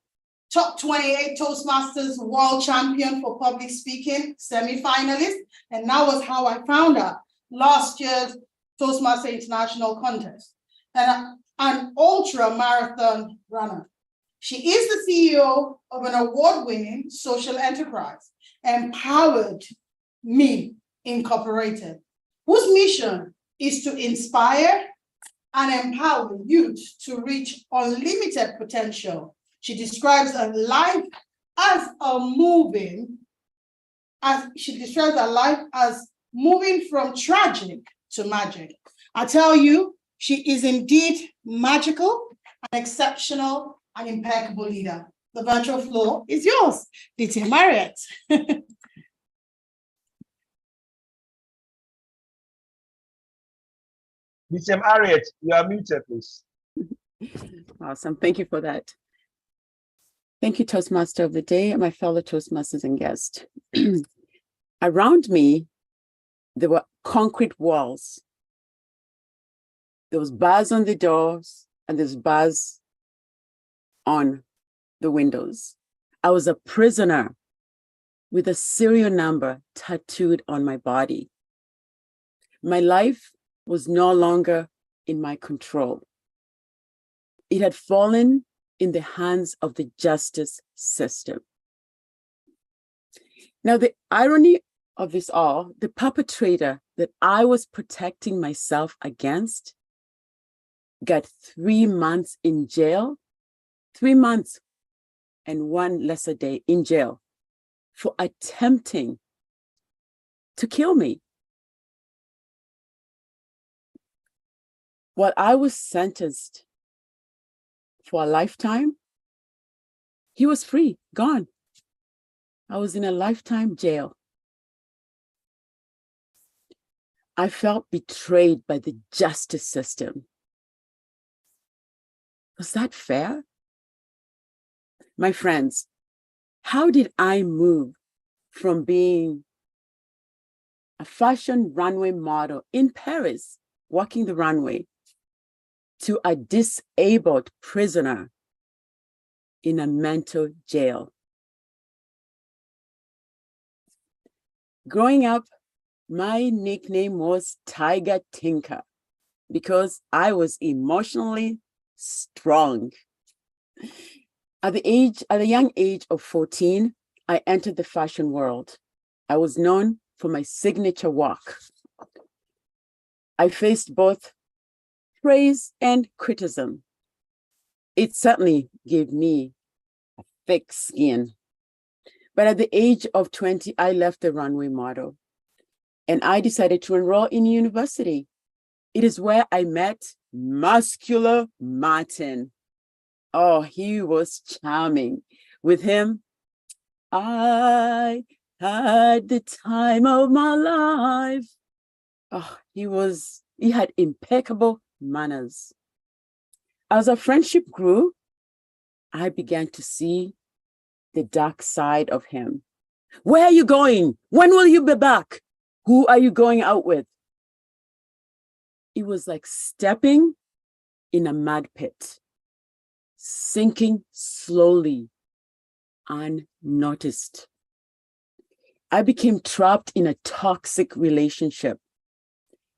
top 28 Toastmasters world champion for public speaking, semi-finalist, and that was how I found her last year's Toastmaster International contest, and an ultra marathon runner. She is the CEO of an award-winning social enterprise, Empowered Me Incorporated, whose mission is to inspire and empower youth to reach unlimited potential. She describes her life as moving from tragic to magic. I tell you, she is indeed magical, an exceptional, and impeccable leader. The virtual floor is yours, DT Marriott. Mr. Harriet, you are muted, please. Awesome. Thank you for that. Thank you, Toastmaster of the Day, and my fellow Toastmasters and guests. Around me, there were concrete walls. There was bars on the doors, and there's bars on the windows. I was a prisoner with a serial number tattooed on my body. My life was no longer in my control. It had fallen in the hands of the justice system. Now, the irony of this all, the perpetrator that I was protecting myself against got 3 months in jail, 3 months and 1 lesser day in jail for attempting to kill me. While I was sentenced for a lifetime, he was free, gone. I was in a lifetime jail. I felt betrayed by the justice system. Was that fair? My friends, how did I move from being a fashion runway model in Paris, walking the runway, to a disabled prisoner in a mental jail? Growing up, my nickname was Tiger Tinker because I was emotionally strong. At the young age of 14, I entered the fashion world. I was known for my signature walk. I faced both praise and criticism. It certainly gave me a thick skin. But at the age of 20, I left the runway model and I decided to enroll in university. It is where I met Muscular Martin. Oh, he was charming. With him, I had the time of my life. Oh, he had impeccable manners. As our friendship grew, I began to see the dark side of him. Where are you going? When will you be back? Who are you going out with? It was like stepping in a mud pit, sinking slowly, unnoticed. I became trapped in a toxic relationship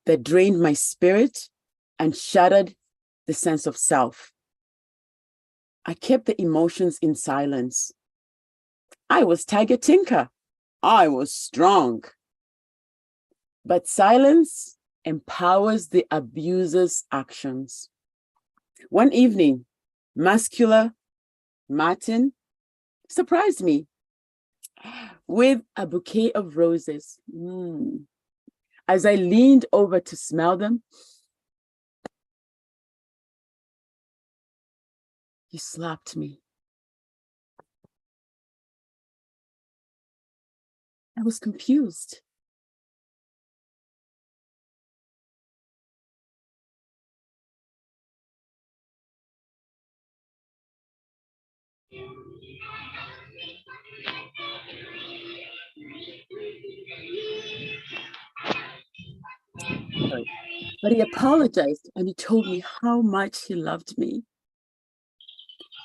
that drained my spirit and shattered the sense of self. I kept the emotions in silence. I was Tiger Tinker. I was strong. But silence empowers the abuser's actions. One evening, Muscular Martin surprised me with a bouquet of roses. As I leaned over to smell them, he slapped me. I was confused. sorry. But he apologized and he told me how much he loved me.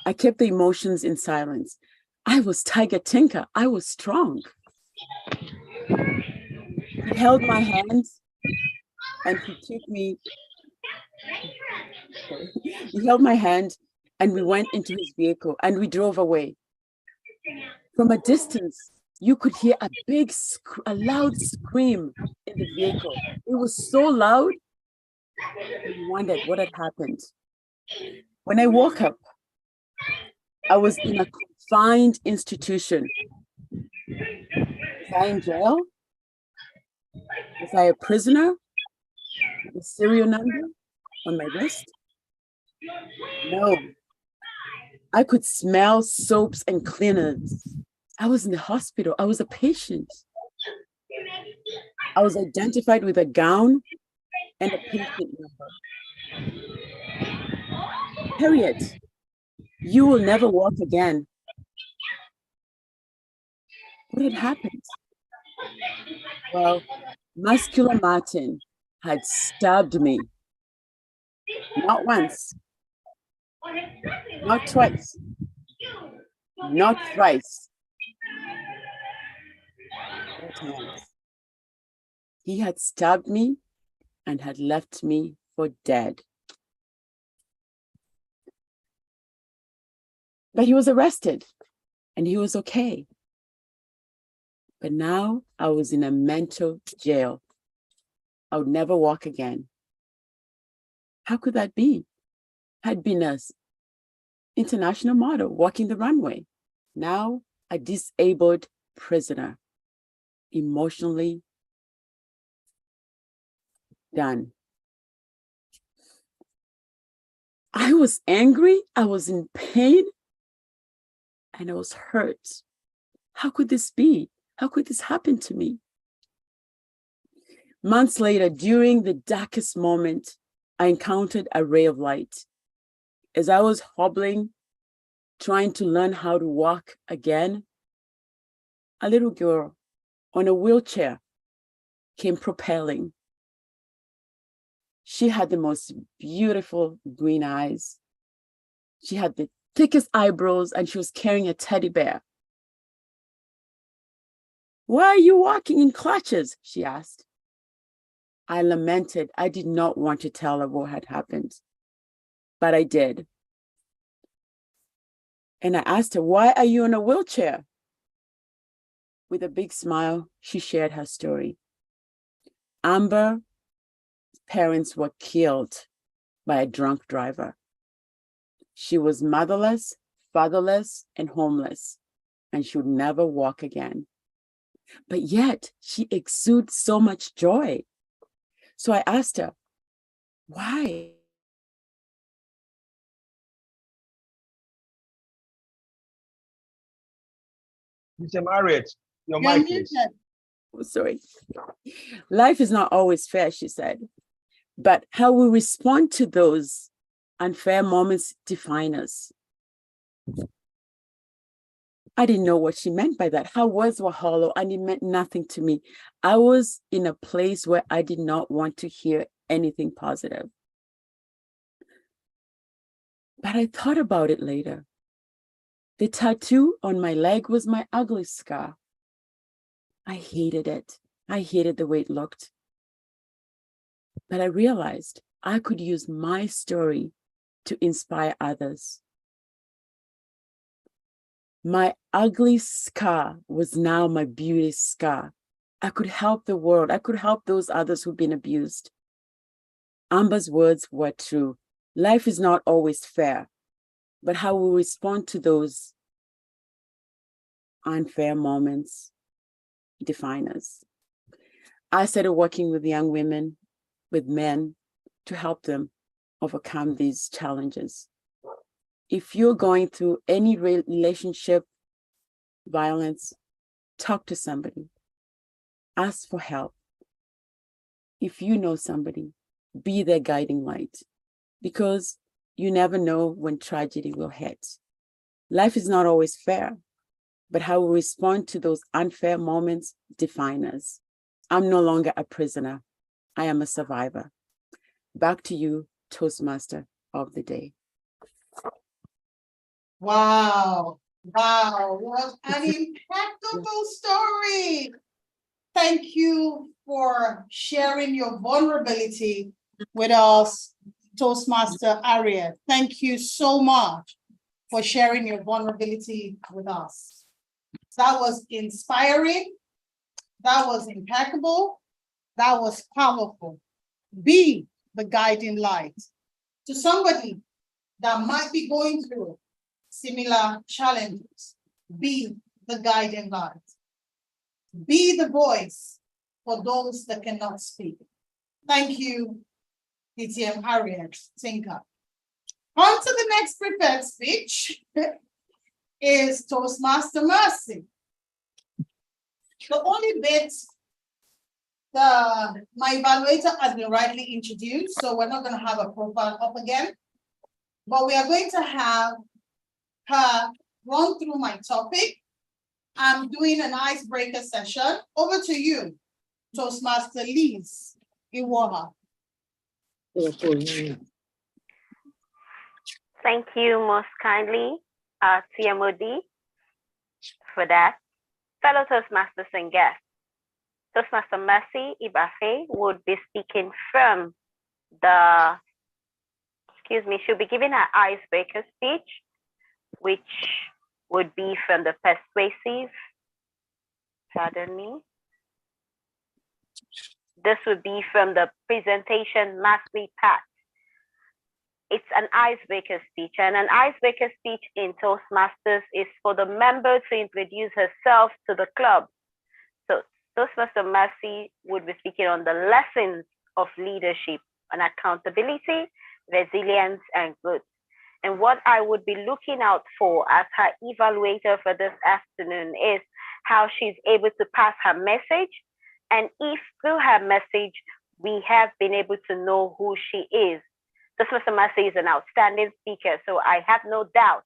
I kept the emotions in silence. I was Tiger Tinker. I was strong. He held my hands and he took me. He held my hand and we went into his vehicle and we drove away. From a distance, you could hear a loud scream in the vehicle. It was so loud, I wondered what had happened. When I woke up, I was in a confined institution. Was I in jail? Was I a prisoner? The serial number on my wrist? No. I could smell soaps and cleaners. I was in the hospital. I was a patient. I was identified with a gown and a patient number. Harriet, you will never walk again. What had happened? Well, Muscular Martin had stabbed me. Not once, not twice, not thrice. 4 times. He had stabbed me and had left me for dead. But he was arrested and he was okay. But now I was in a mental jail. I would never walk again. How could that be? I'd been an international model walking the runway. Now a disabled prisoner, emotionally done. I was angry, I was in pain, and I was hurt. How could this be? How could this happen to me? Months later, during the darkest moment, I encountered a ray of light. As I was hobbling, trying to learn how to walk again, a little girl on a wheelchair came propelling. She had the most beautiful green eyes. She had the thickest eyebrows and she was carrying a teddy bear. "Why are you walking in clutches?" she asked. I lamented. I did not want to tell her what had happened, but I did. And I asked her, "Why are you in a wheelchair?" With a big smile, she shared her story. Amber's parents were killed by a drunk driver. She was motherless, fatherless, and homeless, and she would never walk again. But yet, she exudes so much joy. So I asked her, why? Mr. Marriott, your You're mic, please. muted. Oh, sorry. Life is not always fair, she said, but how we respond to those unfair moments define us. I didn't know what she meant by that. Her words were hollow and it meant nothing to me. I was in a place where I did not want to hear anything positive. But I thought about it later. The tattoo on my leg was my ugly scar. I hated it. I hated the way it looked. But I realized I could use my story to inspire others. My ugly scar was now my beauty scar. I could help the world. I could help those others who've been abused. Amber's words were true. Life is not always fair, but how we respond to those unfair moments define us. I started working with young women, with men, to help them overcome these challenges. If you're going through any relationship violence, talk to somebody. Ask for help. If you know somebody, be their guiding light, because you never know when tragedy will hit. Life is not always fair, but how we respond to those unfair moments define us. I'm no longer a prisoner. I am a survivor. Back to you, Toastmaster of the day. Wow. Wow. What an impeccable story. Thank you for sharing your vulnerability with us, Toastmaster Harriet. Thank you so much for sharing your vulnerability with us. That was inspiring. That was impeccable. That was powerful. Be the guiding light to somebody that might be going through similar challenges. Be the guiding light. Be the voice for those that cannot speak. Thank you, DTM Harriet Tinker. On to the next prepared speech is Toastmaster Mercy. The only bit my evaluator has been rightly introduced, so we're not going to have a profile up again, but we are going to have her run through my topic. I'm doing an icebreaker session. Over to you, Toastmaster Liz Iwoha. Thank you most kindly, TMOD, for that. Fellow Toastmasters and guests, Toastmaster Mercy Ibafe would be speaking from she'll be giving her icebreaker speech, which would be from the persuasive, pardon me. This would be from the presentation mastery part. It's an icebreaker speech, and an icebreaker speech in Toastmasters is for the member to introduce herself to the club. So Toastmaster Mercy would be speaking on the lessons of leadership and accountability, resilience, and growth. And what I would be looking out for as her evaluator for this afternoon is how she's able to pass her message, and if through her message we have been able to know who she is. Toastmaster Mercy is an outstanding speaker, so I have no doubt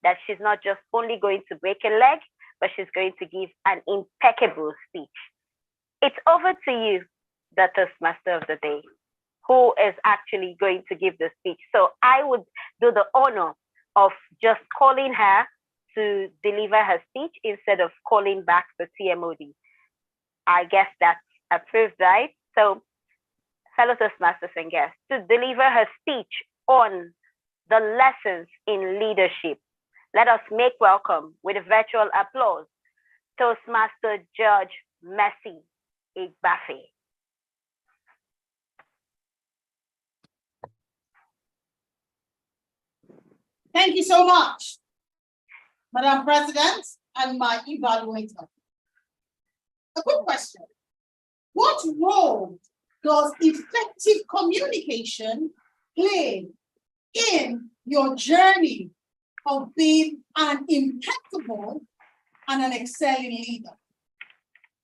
that she's not just only going to break a leg, but she's going to give an impeccable speech. It's over to you, the Toastmaster of the day, who is actually going to give the speech. So I would do the honor of just calling her to deliver her speech instead of calling back the TMOD. I guess that's approved, right? So, fellow Toastmasters and guests, to deliver her speech on the lessons in leadership, let us make welcome with a virtual applause, Toastmaster Judge Mercy Ibafe. Thank you so much, Madam President and my evaluator. A quick question. What role does effective communication play in your journey of being an impeccable and an excelling leader?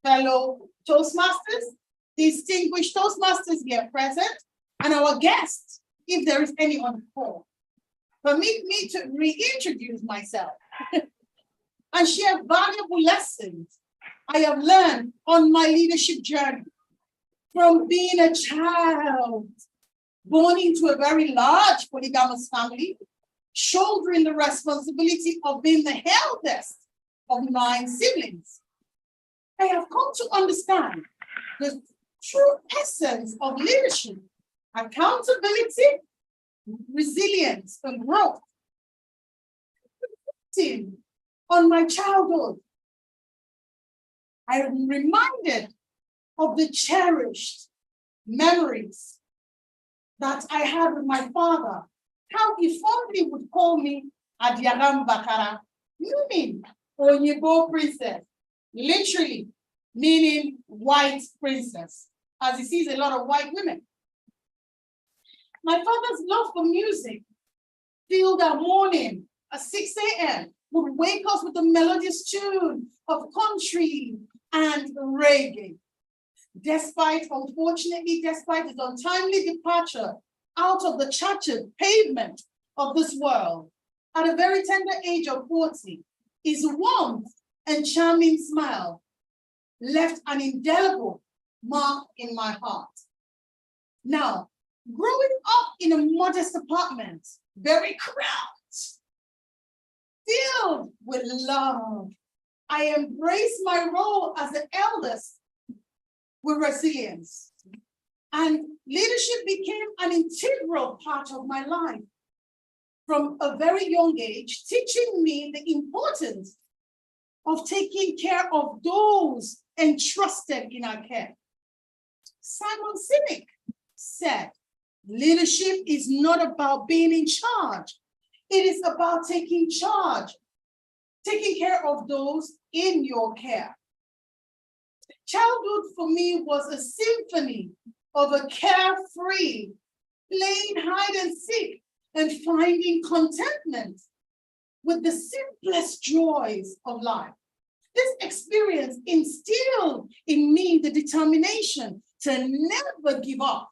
Fellow Toastmasters, distinguished Toastmasters here present, and our guests, if there is any on the call. Permit me to reintroduce myself and share valuable lessons I have learned on my leadership journey. From being a child born into a very large polygamous family, shouldering the responsibility of being the eldest of 9 siblings, I have come to understand the true essence of leadership: accountability, resilience, and growth. On my childhood, I am reminded of the cherished memories that I had with my father, how he fondly would call me Adiaram Bakara, meaning Onyibo princess, literally meaning white princess, as he sees a lot of white women. My father's love for music filled our morning at 6 a.m. would wake us with the melodious tune of country and reggae. Unfortunately, despite his untimely departure out of the chartered pavement of this world, at a very tender age of 40, his warmth and charming smile left an indelible mark in my heart. Now, growing up in a modest apartment, very cramped, filled with love, I embraced my role as the eldest with resilience. And leadership became an integral part of my life from a very young age, teaching me the importance of taking care of those entrusted in our care. Simon Sinek said, leadership is not about being in charge. It is about taking charge, taking care of those in your care. Childhood for me was a symphony of a carefree, playing hide and seek and finding contentment with the simplest joys of life. This experience instilled in me the determination to never give up,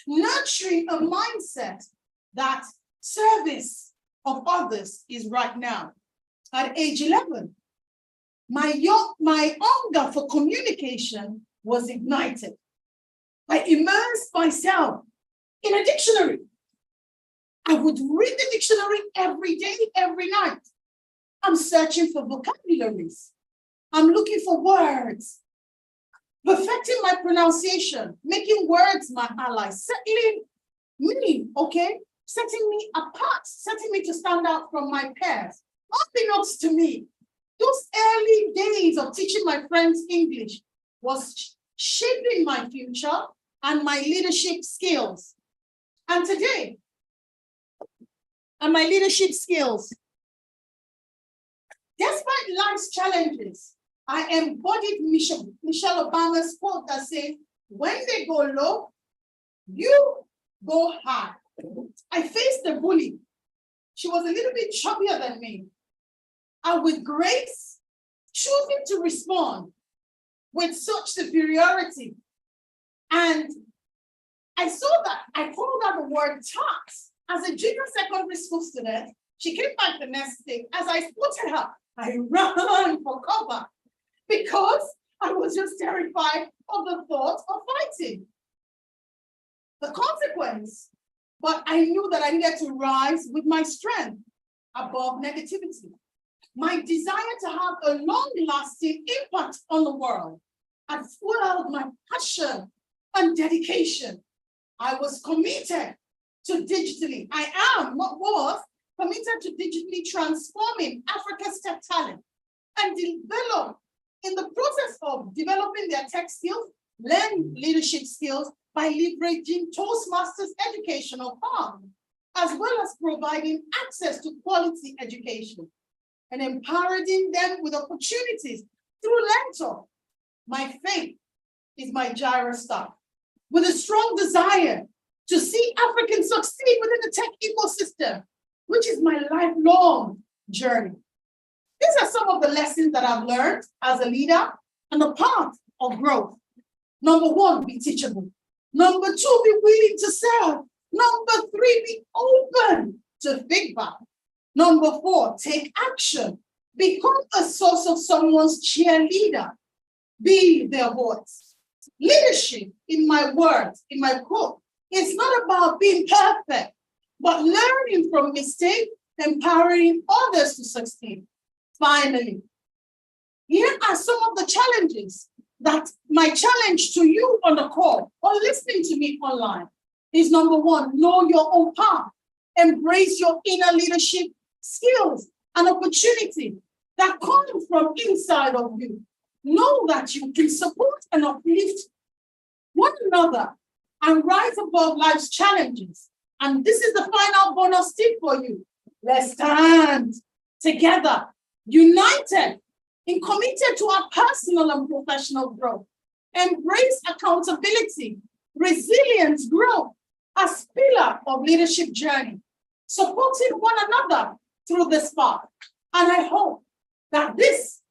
nurturing a mindset that service of others is right now. At age 11, my hunger for communication was ignited. I immersed myself in a dictionary. I would read the dictionary every day, every night. I'm searching for vocabularies. I'm looking for words, perfecting my pronunciation, making words my allies, settling me, okay? Setting me apart, setting me to stand out from my peers. Unbeknownst to me, those early days of teaching my friends English was shaping my future and my leadership skills. And today, despite life's challenges, I embodied Michelle Obama's quote that says, when they go low, you go high. I faced the bully. She was a little bit chubbier than me. And with grace, choosing to respond with such superiority. And I saw that, I called out the word tax. As a junior secondary school student, she came back the next day. As I spotted her, I ran for cover because I was just terrified of the thought of fighting. The consequence, but I knew that I needed to rise with my strength above negativity. My desire to have a long-lasting impact on the world had fueled my passion and dedication. I was committed to digitally, was committed to digitally transforming Africa's tech talent and develop, in the process of developing their tech skills, learn leadership skills by leveraging Toastmasters educational path, as well as providing access to quality education and empowering them with opportunities through Learntor. My faith is my gyroscope, with a strong desire to see Africans succeed within the tech ecosystem, which is my lifelong journey. These are some of the lessons that I've learned as a leader and the path of growth. Number one, be teachable. Number two, be willing to serve. Number three, be open to feedback. Number four, take action. Become a source of someone's cheerleader. Be their voice. Leadership, in my words, in my quote, is not about being perfect, but learning from mistakes, empowering others to succeed. Finally, here are some of the challenges that my challenge to you on the call or listening to me online is: number one, know your own path. Embrace your inner leadership skills and opportunity that come from inside of you. Know that you can support and uplift one another and rise above life's challenges. And this is the final bonus tip for you. Let's stand together, united, and committed to our personal and professional growth. Embrace accountability, resilience, growth as pillar of leadership journey, supporting one another through this path. And I hope that this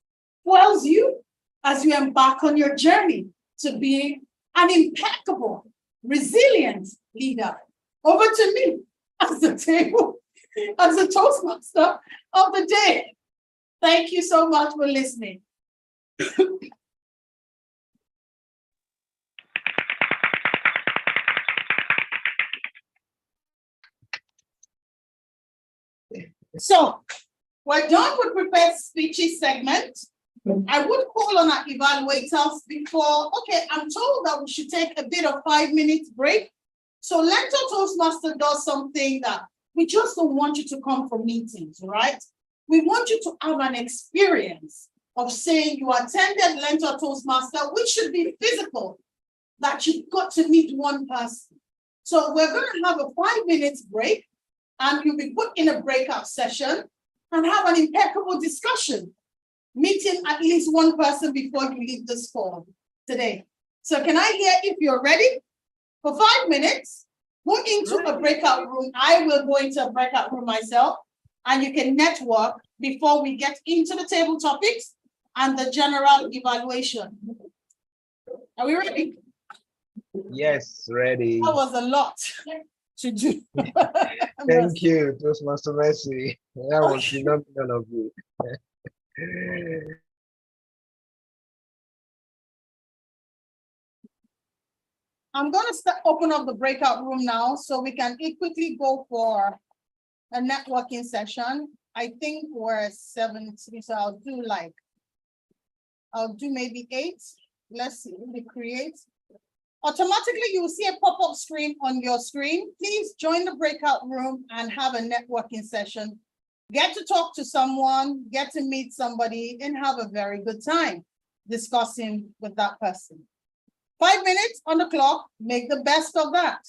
fuels you as you embark on your journey to be an impeccable, resilient leader. Over to me as the table, as the Toastmaster of the day. Thank you so much for listening. So we're done with prepared speeches segment. I would call on our evaluators before, okay, I'm told that we should take a bit of 5 minutes break. So Learntor Toastmaster does something that we just don't want you to come for meetings, right? We want you to have an experience of saying you attended Learntor Toastmaster, which should be physical, that you got to meet one person. So we're going to have a 5 minutes break, and you'll be put in a breakout session and have an impeccable discussion, meeting at least one person before you leave this forum today. So can I hear if you're ready? For 5 minutes, go into a breakout room. I will go into a breakout room myself, and you can network before we get into the table topics and the general evaluation. Are we ready? Yes, ready. That was a lot to do. Thank you, Toastmaster Mercy. That was phenomenal of you. I'm going to open up the breakout room now so we can quickly go for a networking session. I think we're 7, so I'll do maybe 8. Let's see, we create. Automatically, you will see a pop-up screen on your screen. Please join the breakout room and have a networking session. Get to talk to someone, get to meet somebody, and have a very good time discussing with that person. 5 minutes on the clock, make the best of that.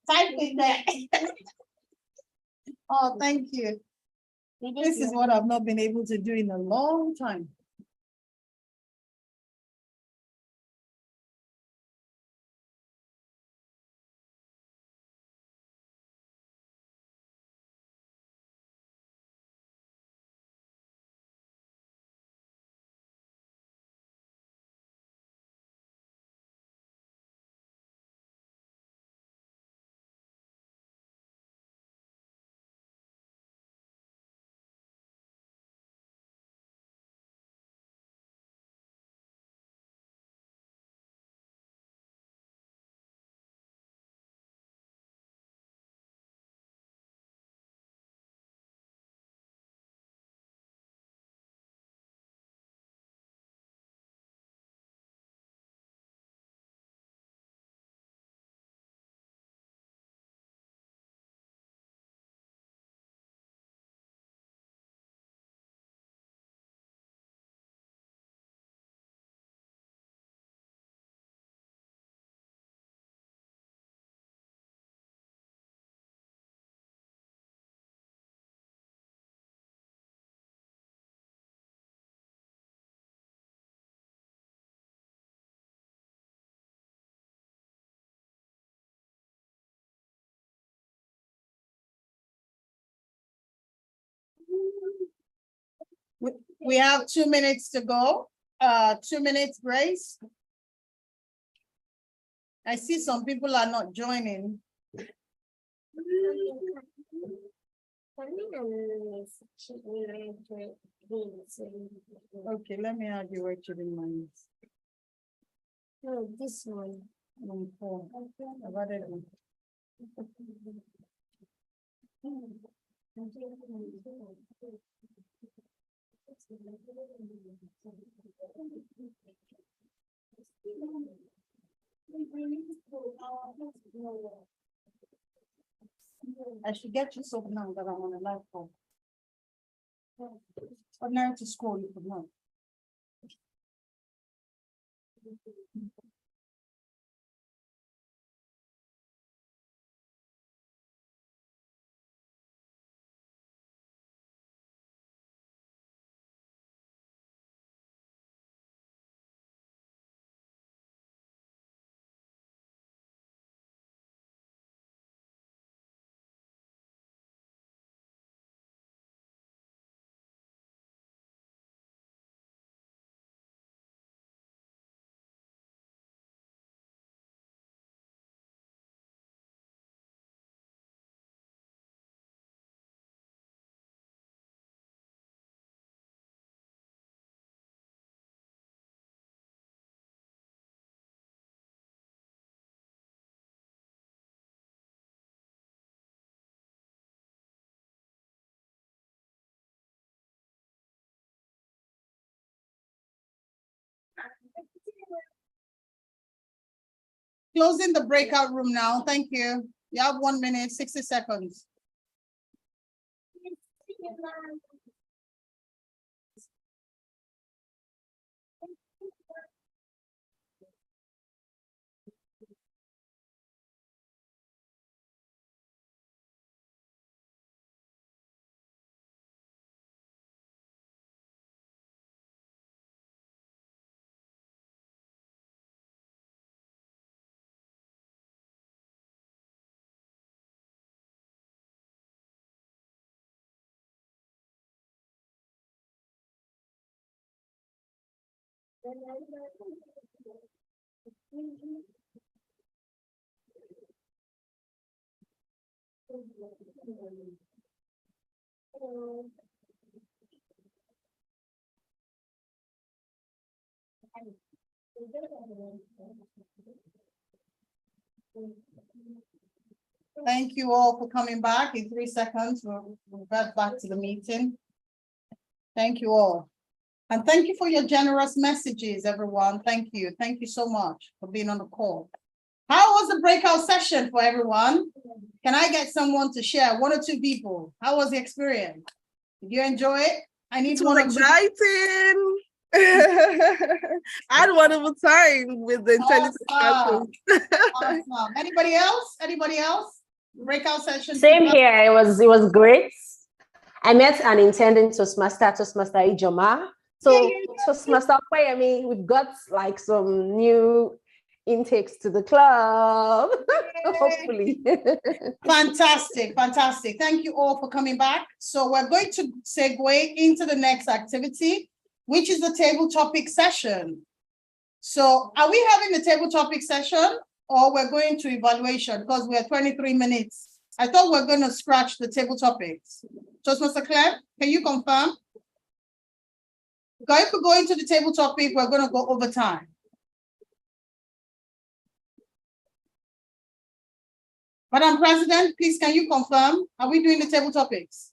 Type in there. Oh, thank you. This is what I've not been able to do in a long time. We have 2 minutes to go. 2 minutes grace. I see some people are not joining. Okay, let me add you actually mine. No, this one. Number 4. I've added one. I should get you soap now that I'm on a live call. Or now to school, you could know. Closing the breakout room now. Thank you. You have 1 minute, 60 seconds. Thank you all for coming back. In 3 seconds, we'll revert back to the meeting. Thank you all. And thank you for your generous messages, everyone. Thank you. Thank you so much for being on the call. How was the breakout session for everyone? Can I get someone to share? 1 or 2 people. How was the experience? Did you enjoy it? I need It one was or 2. exciting. I had a wonderful time with the intelligence Awesome. Awesome. Anybody else? Anybody else? Breakout session. Same here. It was great. I met an intending Toastmaster Ijoma. So Toastmaster Kwayemi, we've got like some new intakes to the club. Hopefully. Fantastic, fantastic. Thank you all for coming back. So we're going to segue into the next activity, which is the table topic session. So are we having the table topic session or we're going to evaluation because we're 23 minutes? I thought we're going to scratch the table topics. Toastmaster Clem, can you confirm? Because if we go into the table topic, we're going to go over time. Madam President, please, can you confirm? Are we doing the table topics?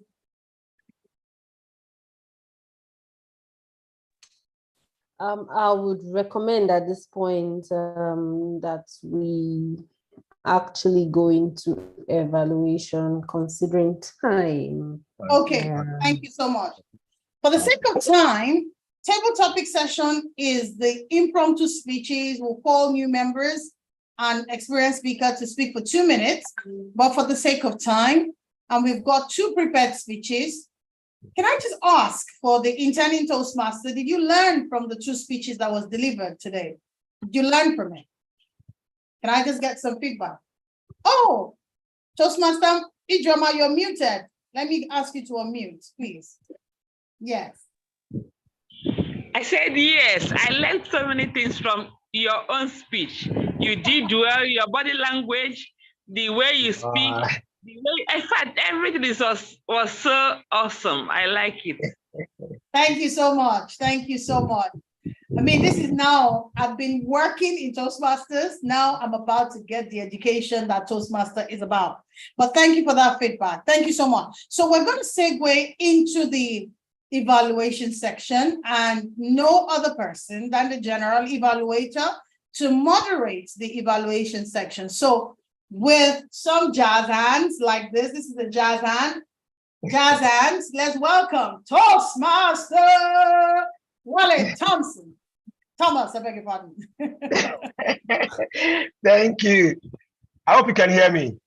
I would recommend at this point that we actually go into evaluation considering time. Okay, Yeah. Thank you so much. For the sake of time, table topic session is the impromptu speeches. We'll call new members and experienced speaker to speak for 2 minutes, but for the sake of time, and we've got 2 prepared speeches. Can I just ask for the intending Toastmaster, did you learn from the 2 speeches that was delivered today? Did you learn from it? Can I just get some feedback? Oh, Toastmaster Ijoma, you're muted. Let me ask you to unmute, please. Yes. I said yes. I learned so many things from your own speech. You did well, your body language, the way you speak, the way, in fact, everything was so awesome. I like it. Thank you so much. Thank you so much. I mean, this is now, I've been working in Toastmasters. Now I'm about to get the education that Toastmaster is about. But thank you for that feedback. Thank you so much. So we're going to segue into the evaluation section, and no other person than the general evaluator to moderate the evaluation section. So with some jazz hands like this is the jazz hand. Jazz hands, let's welcome Toastmaster Wale Thompson. Thomas, I beg your pardon. Thank you. I hope you can hear me.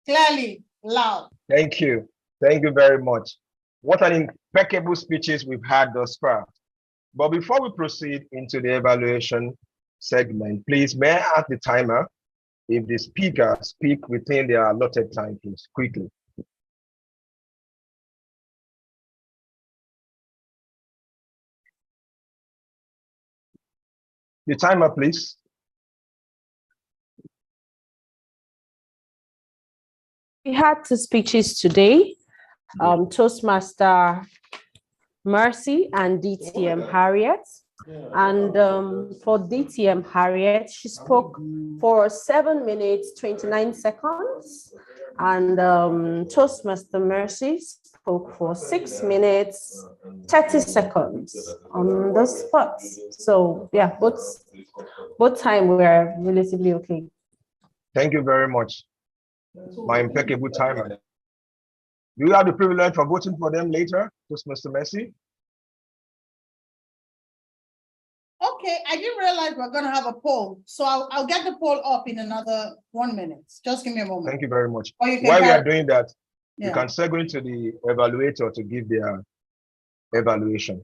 Clearly, loud. Thank you. Thank you very much. What an impeccable speeches we've had thus far. But before we proceed into the evaluation segment, please, may I ask the timer if the speaker speak within their allotted time, please, quickly. The timer, please. We had 2 speeches today, Toastmaster Mercy and DTM Harriet. And for DTM Harriet, she spoke for 7 minutes, 29 seconds. And Toastmaster Mercy spoke for 6 minutes, 30 seconds on the spot. So yeah, both time were relatively okay. Thank you very much, my impeccable timer. Do you have the privilege of voting for them later, Toastmaster Mercy? Okay, I didn't realize we're going to have a poll. So I'll get the poll up in another 1 minute. Just give me a moment. Thank you very much. Or you can While we carry- are doing that, Yeah. you can segue into the evaluator to give their evaluation.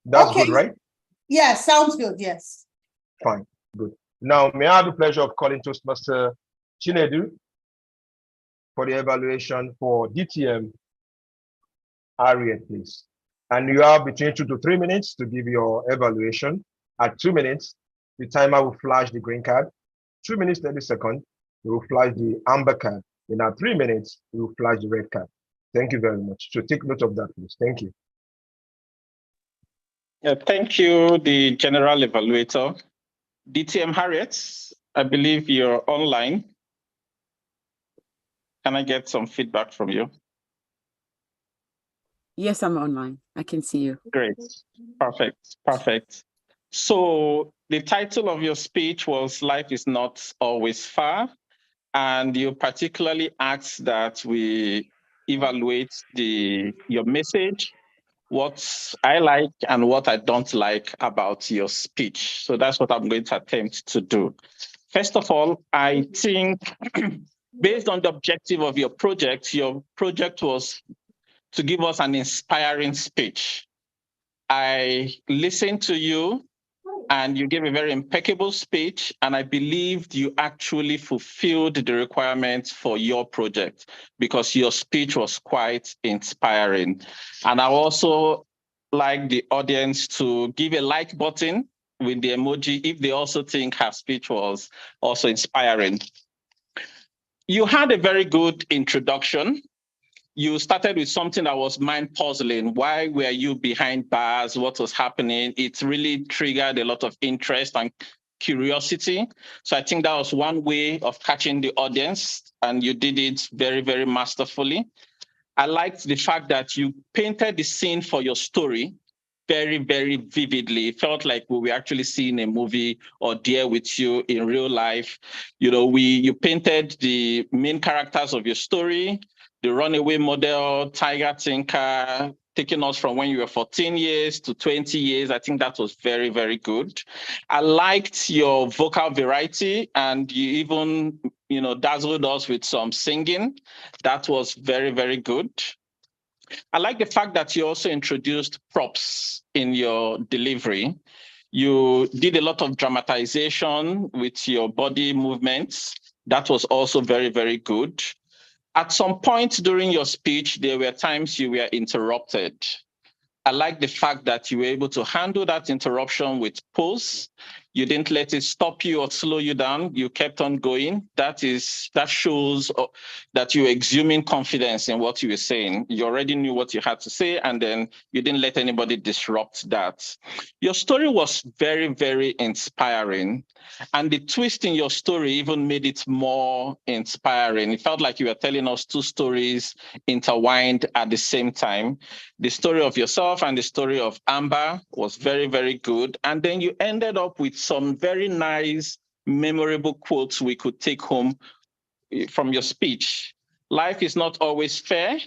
That's Okay. good, right? Yeah, sounds good. Yes. Fine, good. Now, may I have the pleasure of calling Toastmaster Chinedu for the evaluation for DTM Harriet, please. And you have between 2 to 3 minutes to give your evaluation. At 2 minutes, the timer will flash the green card. 2 minutes, 30 seconds, it will flash the amber card. And at 3 minutes, it will flash the red card. Thank you very much. So take note of that, please. Thank you. Thank you, the general evaluator. DTM Harriet, I believe you're online. Can I get some feedback from you? Yes, I'm online. I can see you. Great. Perfect. Perfect. So the title of your speech was Life is Not Always Fair. And you particularly asked that we evaluate your message, what I like and what I don't like about your speech. So that's what I'm going to attempt to do. First of all, I think based on the objective of your project was to give us an inspiring speech. I listened to you and you gave a very impeccable speech, and I believed you actually fulfilled the requirements for your project because your speech was quite inspiring. And I also like the audience to give a like button with the emoji if they also think her speech was also inspiring. You had a very good introduction. You started with something that was mind puzzling. Why were you behind bars? What was happening? It really triggered a lot of interest and curiosity. So I think that was one way of catching the audience, and you did it very, very masterfully. I liked the fact that you painted the scene for your story very, very vividly. It felt like we were actually seeing a movie or there with you in real life. You know, you painted the main characters of your story, the runaway model, Tiger Tinker, taking us from when you were 14 years to 20 years. I think that was very, very good. I liked your vocal variety, and you even, dazzled us with some singing. That was very, very good. I like the fact that you also introduced props in your delivery. You did a lot of dramatization with your body movements. That was also very, very good. At some point during your speech, there were times you were interrupted. I like the fact that you were able to handle that interruption with pause. You didn't let it stop you or slow you down. You kept on going. That shows that you were exuding confidence in what you were saying. You already knew what you had to say, and then you didn't let anybody disrupt that. Your story was very, very inspiring. And the twist in your story even made it more inspiring. It felt like you were telling us two stories intertwined at the same time. The story of yourself and the story of Amber was very, very good. And then you ended up with some very nice, memorable quotes we could take home from your speech. Life is not always fair,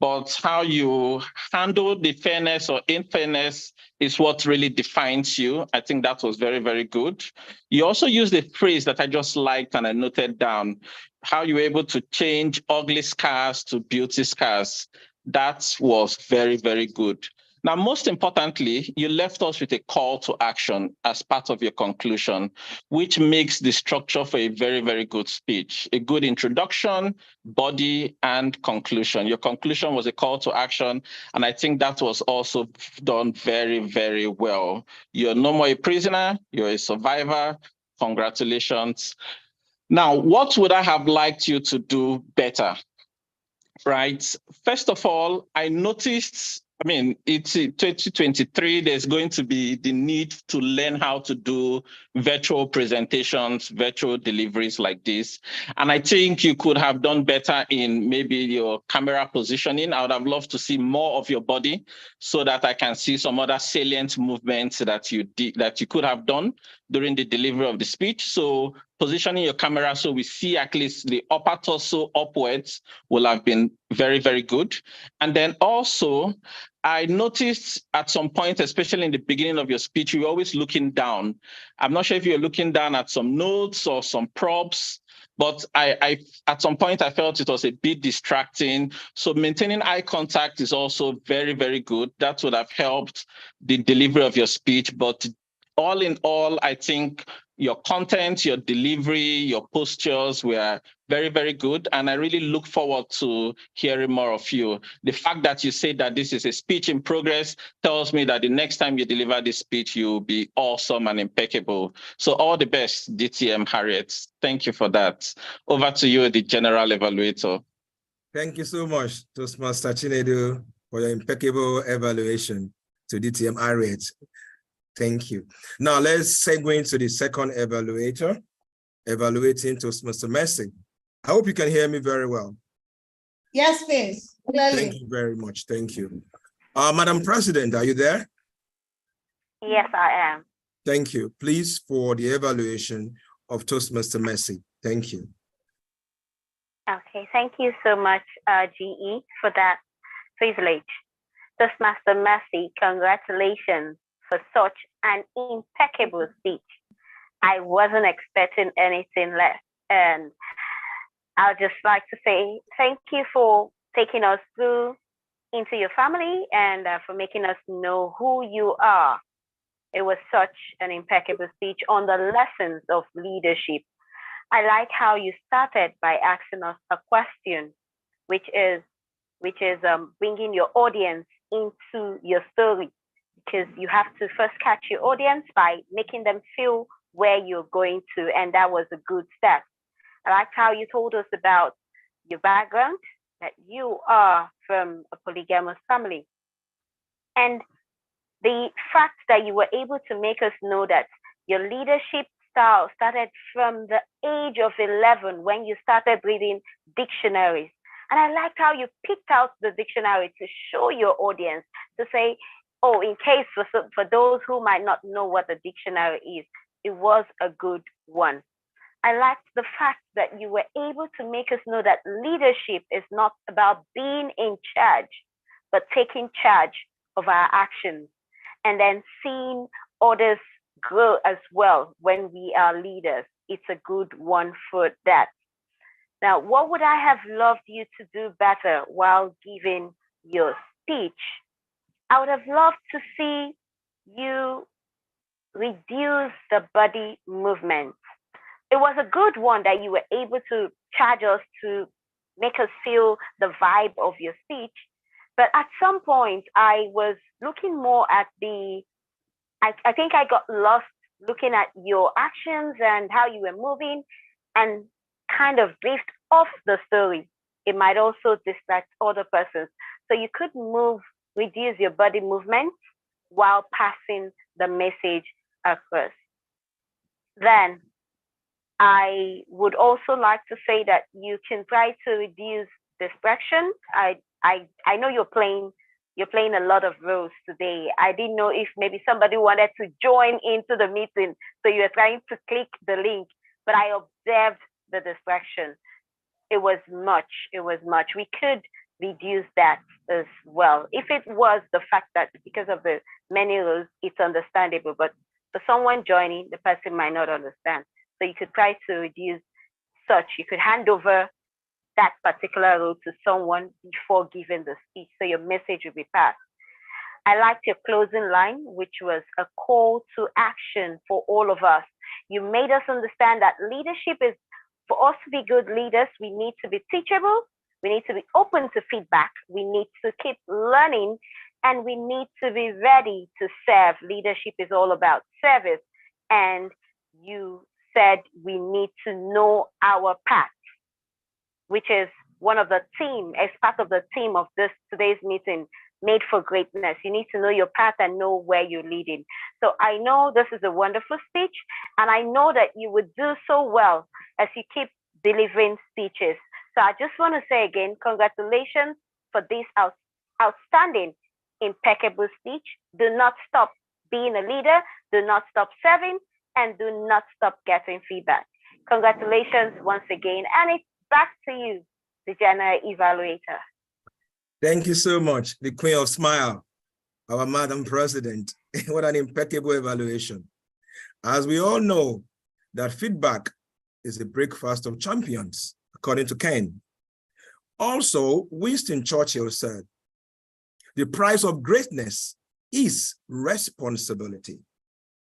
but how you handle the fairness or unfairness is what really defines you. I think that was very, very good. You also used a phrase that I just liked and I noted down, how you were able to change ugly scars to beauty scars. That was very, very good. Now, most importantly, you left us with a call to action as part of your conclusion, which makes the structure for a very, very good speech. A good introduction, body, and conclusion. Your conclusion was a call to action, and I think that was also done very, very well. You're no more a prisoner, you're a survivor. Congratulations. Now, what would I have liked you to do better? Right. First of all, I noticed, it's 2023, there's going to be the need to learn how to do virtual presentations, virtual deliveries like this. And I think you could have done better in maybe your camera positioning. I would have loved to see more of your body so that I can see some other salient movements that you did, that you could have done during the delivery of the speech. So positioning your camera so we see at least the upper torso upwards will have been very, very good. And then also, I noticed at some point, especially in the beginning of your speech, you were always looking down. I'm not sure if you're looking down at some notes or some props, but I at some point I felt it was a bit distracting. So maintaining eye contact is also very, very good. That would have helped the delivery of your speech. But all in all, I think your content, your delivery, your postures were very, very good. And I really look forward to hearing more of you. The fact that you say that this is a speech in progress tells me that the next time you deliver this speech, you'll be awesome and impeccable. So all the best, DTM Harriet. Thank you for that. Over to you, the general evaluator. Thank you so much, Toastmaster Chinedu, for your impeccable evaluation to DTM Harriet. Thank you. Now let's segue into the second evaluator, evaluating Toastmaster Mercy. I hope you can hear me very well. Yes, please. Clearly. Thank you very much. Thank you. Madam President, are you there? Yes, I am. Thank you. Please, for the evaluation of Toastmaster Mercy. Thank you. Okay, thank you so much, GE, for that privilege. Toastmaster Mercy, congratulations for such an impeccable speech. I wasn't expecting anything less. And I'd just like to say thank you for taking us through into your family and for making us know who you are. It was such an impeccable speech on the lessons of leadership. I like how you started by asking us a question, which is bringing your audience into your story, because you have to first catch your audience by making them feel where you're going to, and that was a good step. I liked how you told us about your background, that you are from a polygamous family. And the fact that you were able to make us know that your leadership style started from the age of 11 when you started reading dictionaries. And I liked how you picked out the dictionary to show your audience, to say, oh, in case for those who might not know what the dictionary is, it was a good one. I liked the fact that you were able to make us know that leadership is not about being in charge, but taking charge of our actions and then seeing others grow as well when we are leaders. It's a good one for that. Now, what would I have loved you to do better while giving your speech? I would have loved to see you reduce the body movement. It was a good one that you were able to charge us to make us feel the vibe of your speech. But at some point, I was looking more at I think I got lost looking at your actions and how you were moving and kind of drift off the story. It might also distract other persons. So you could reduce your body movement while passing the message across. Then I would also like to say that you can try to reduce distraction. I know you're playing a lot of roles today. I didn't know if maybe somebody wanted to join into the meeting, so you were trying to click the link, but I observed the distraction. It was much. We could reduce that as well. If it was the fact that because of the many roles, it's understandable, but for someone joining, the person might not understand. So you could try to reduce such. You could hand over that particular role to someone before giving the speech, so your message will be passed. I liked your closing line, which was a call to action for all of us. You made us understand that leadership is, for us to be good leaders, we need to be teachable, we need to be open to feedback, we need to keep learning, and we need to be ready to serve. Leadership is all about service. And you said we need to know our path, which is one of the theme, as part of the theme of today's meeting, made for greatness. You need to know your path and know where you're leading. So I know this is a wonderful speech, and I know that you would do so well as you keep delivering speeches. So I just want to say again, congratulations for this outstanding, impeccable speech. Do not stop being a leader, do not stop serving, and do not stop getting feedback. Congratulations once again, and it's back to you, the general evaluator. Thank you so much, the Queen of Smile, our Madam President. What an impeccable evaluation. As we all know, that feedback is the breakfast of champions, according to Ken. Also, Winston Churchill said, the price of greatness is responsibility.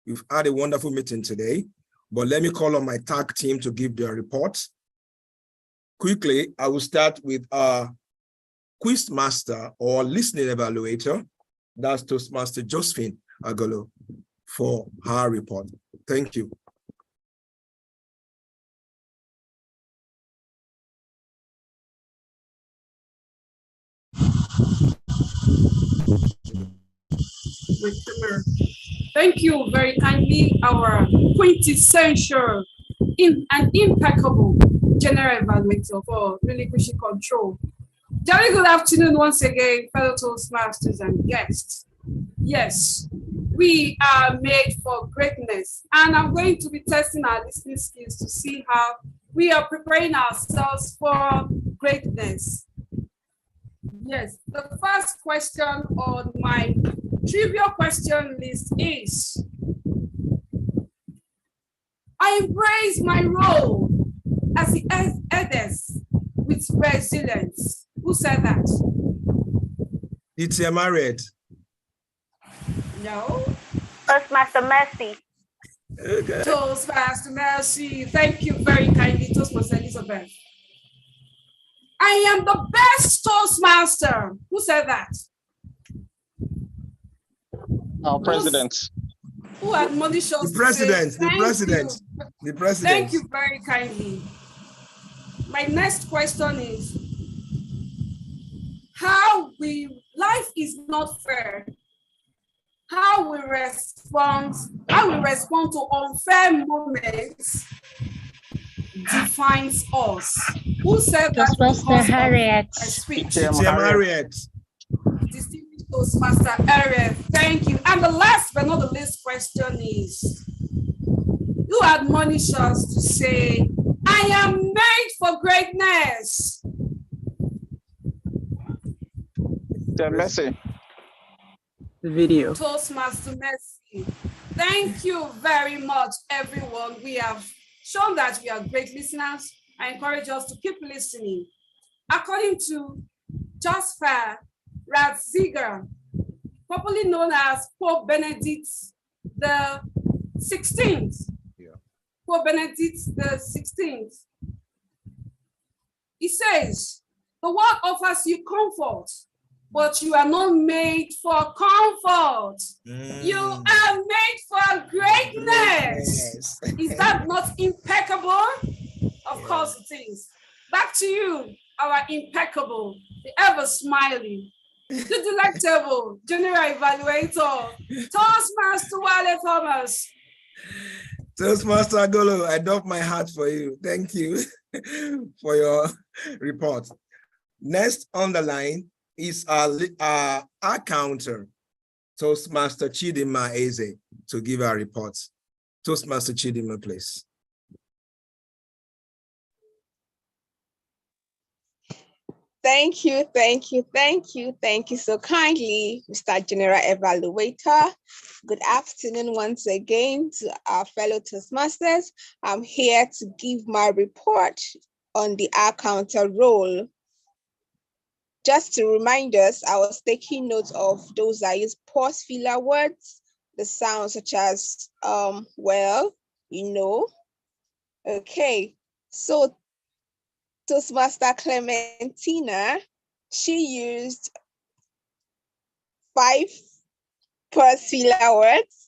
We've had a wonderful meeting today, but let me call on my tag team to give their reports. Quickly, I will start with our quiz master or listening evaluator. That's Toastmaster Josephine Agolo for her report. Thank you. Thank you very kindly, our quintessential and impeccable general evaluator for relinquishing control. Very good afternoon once again, fellow Toastmasters and guests. Yes, we are made for greatness, and I'm going to be testing our listening skills to see how we are preparing ourselves for greatness. Yes, the first question on my trivia question list is, I embrace my role as the eldest with resilience. Who said that? It's married. No. Toastmaster Mercy. Okay. Toastmaster Mercy. Thank you very kindly, Toastmaster Elizabeth. I am the best Toastmaster. Who said that? Our president. Who admonished us? The president, the president. Thank you very kindly. My next question is, life is not fair. How we respond to unfair moments defines us. Who said that? Toastmaster Harriet. Harriet. Distinguished Toastmaster Harriet. Thank you. And the last but not the least question is, you admonish us to say, I am made for greatness. Mercy. The video. Toastmaster Mercy. Thank you very much, everyone. We have shown that we are great listeners. I encourage us to keep listening. According to Joseph Ratzinger, popularly known as Pope Benedict the 16th. Pope Benedict the 16th. He says, the world offers you comfort, but you are not made for comfort. You are made for greatness. Is that not impeccable? Of course it is. Back to you, our impeccable, the ever smiling, the delectable general evaluator, Toastmaster Wale Thomas. Toastmaster Agolo, I doff my hat for you. Thank you for your report. Next on the line is our counter, Toastmaster Chidima Eze, to give our reports. Toastmaster Chidima, please. Thank you so kindly, Mr. General Evaluator. Good afternoon once again to our fellow Toastmasters. I'm here to give my report on the counter role. Just to remind us, I was taking note of those that use pause filler words, the sounds such as well, you know. Okay, so Toastmaster Clementina, she used 5 pause filler words,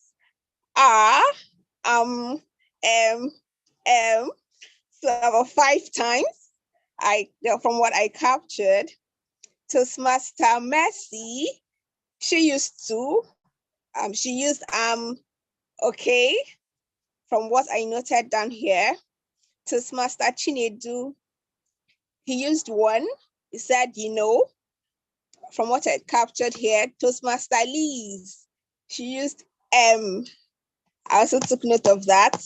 so about 5 times. From what I captured. Toastmaster Mercy, She used to. She used okay, from what I noted down here. Toastmaster Chinedu, he used one. He said, you know, from what I captured here. Toastmaster Liz, she used I also took note of that.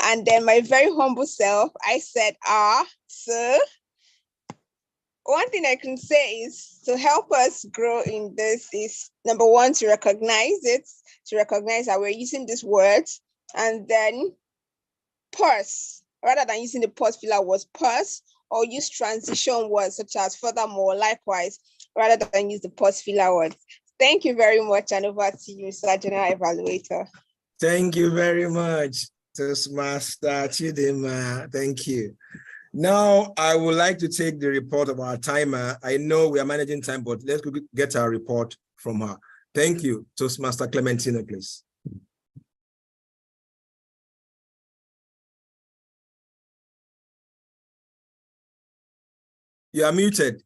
And then my very humble self, I said, sir. One thing I can say is to help us grow in this is number one, to recognize that we're using these words, and then pause, rather than using the pause filler words, pause, or use transition words such as furthermore, likewise, rather than use the pause filler words. Thank you very much, and over to you, Mr. General Evaluator. Thank you very much, Toastmaster Chidima. Thank you. Now, I would like to take the report of our timer. I know we are managing time, but let's get our report from her. Thank you, Toastmaster Clementina, please. You are muted.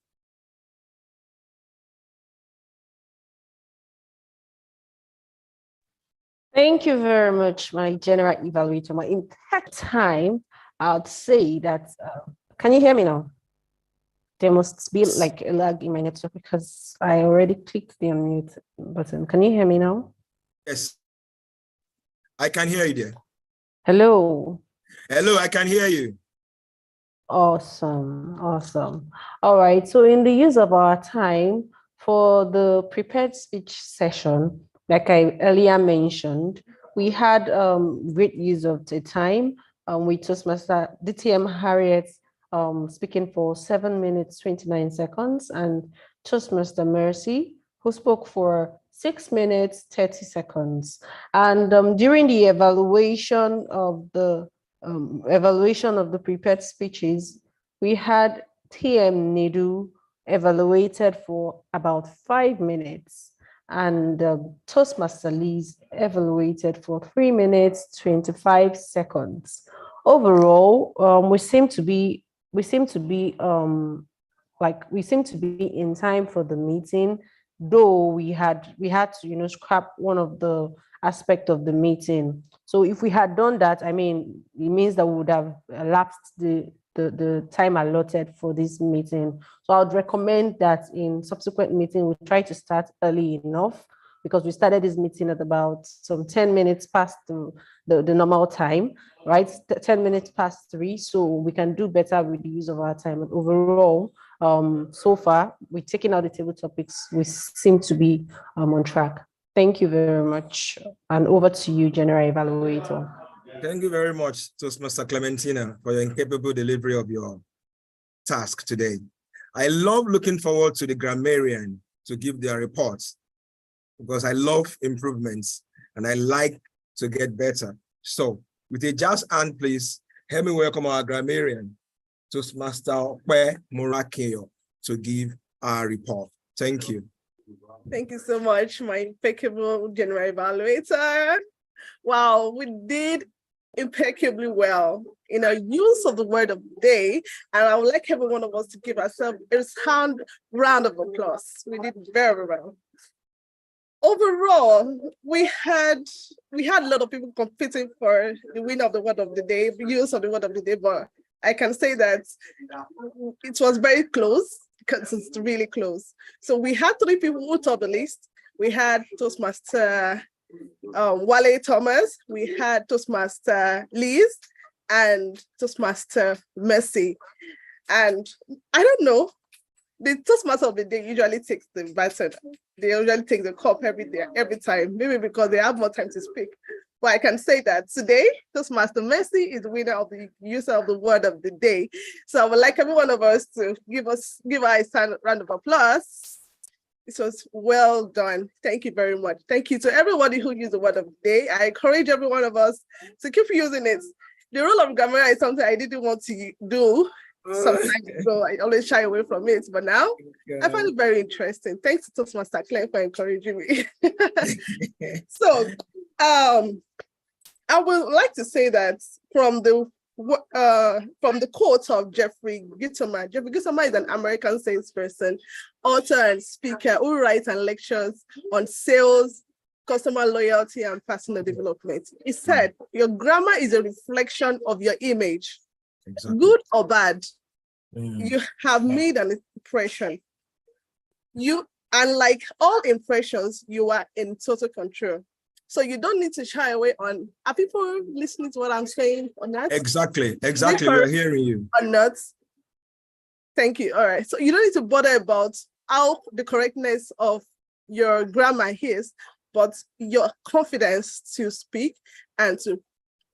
Thank you very much, my general evaluator. My entire time, I'd say that, can you hear me now? There must be like a lag in my network because I already clicked the unmute button. Can you hear me now? Yes, I can hear you there. Hello. Hello, I can hear you. Awesome, awesome. All right, so in the use of our time for the prepared speech session, like I earlier mentioned, we had great use of the time with Toastmaster DTM Harriet speaking for 7 minutes, 29 seconds, and Toastmaster Mercy, who spoke for 6 minutes, 30 seconds. And during the evaluation of the prepared speeches, we had TM Nedu evaluated for about 5 minutes, and Toastmaster Liz evaluated for 3 minutes, 25 seconds. Overall, we seem to be in time for the meeting, though we had to scrap one of the aspect of the meeting. So if we had done that, I mean, it means that we would have elapsed the time allotted for this meeting. So I would recommend that in subsequent meeting, we try to start early enough, because we started this meeting at about some 10 minutes past the normal time, right? 10 minutes past 3, so we can do better with the use of our time. And overall, so far, we're taking out the table topics. We seem to be on track. Thank you very much. And over to you, General Evaluator. Thank you very much, Toastmaster Clementina, for your incapable delivery of your task today. I love looking forward to the grammarian to give their reports, because I love improvements and I like to get better. So with a just hand, please, help me welcome our grammarian, Toastmaster Okwe Murakeyo, to give our report. Thank you. Thank you so much, my impeccable general evaluator. Wow, we did impeccably well in our use of the word of the day, and I would like every one of us to give ourselves a round of applause. We did very well. Overall, we had a lot of people competing for the win of the word of the day, the use of the word of the day, but I can say that it was very close, because it's really close. So we had 3 people who topped the list. We had Toastmaster Wale Thomas, we had Toastmaster Liz, and Toastmaster Mercy. And I don't know, the Toastmaster of the day usually takes the baton. They usually take the cup every time, maybe because they have more time to speak. But I can say that today, Toastmaster Mercy is the winner of the user of the word of the day. So I would like every one of us to give our round of applause. This was well done. Thank you very much. Thank you to everybody who used the word of the day. I encourage every one of us to keep using it. The rule of grammar is something I didn't want to do sometimes ago. I always shy away from it, but now I find it very interesting. Thanks to Toastmaster Claire for encouraging me. So I would like to say that from the from the quote of Jeffrey Gitomer. Jeffrey Gitomer is an American salesperson, author and speaker who writes and lectures on sales, customer loyalty, and personal development. He said, your grammar is a reflection of your image, good or bad. You have made an impression. And like all impressions, you are in total control. So you don't need to shy away on, are people listening to what I'm saying or not? Exactly, we're hearing you. Or not? Thank you, all right. So you don't need to bother about how the correctness of your grammar is, but your confidence to speak and to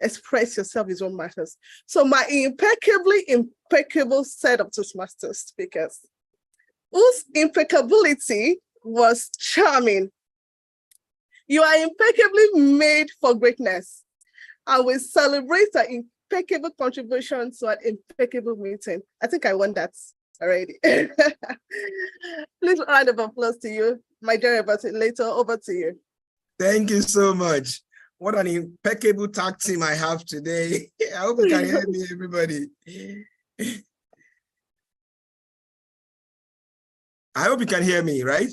express yourself is what matters. So my impeccable set of Toastmasters speakers, whose impeccability was charming. You are impeccably made for greatness. I will celebrate an impeccable contribution to an impeccable meeting. I think I won that already. Please round of applause to you. My dear Learntor, over to you. Thank you so much. What an impeccable tag team I have today. I hope you can hear me, everybody. I hope you can hear me, right?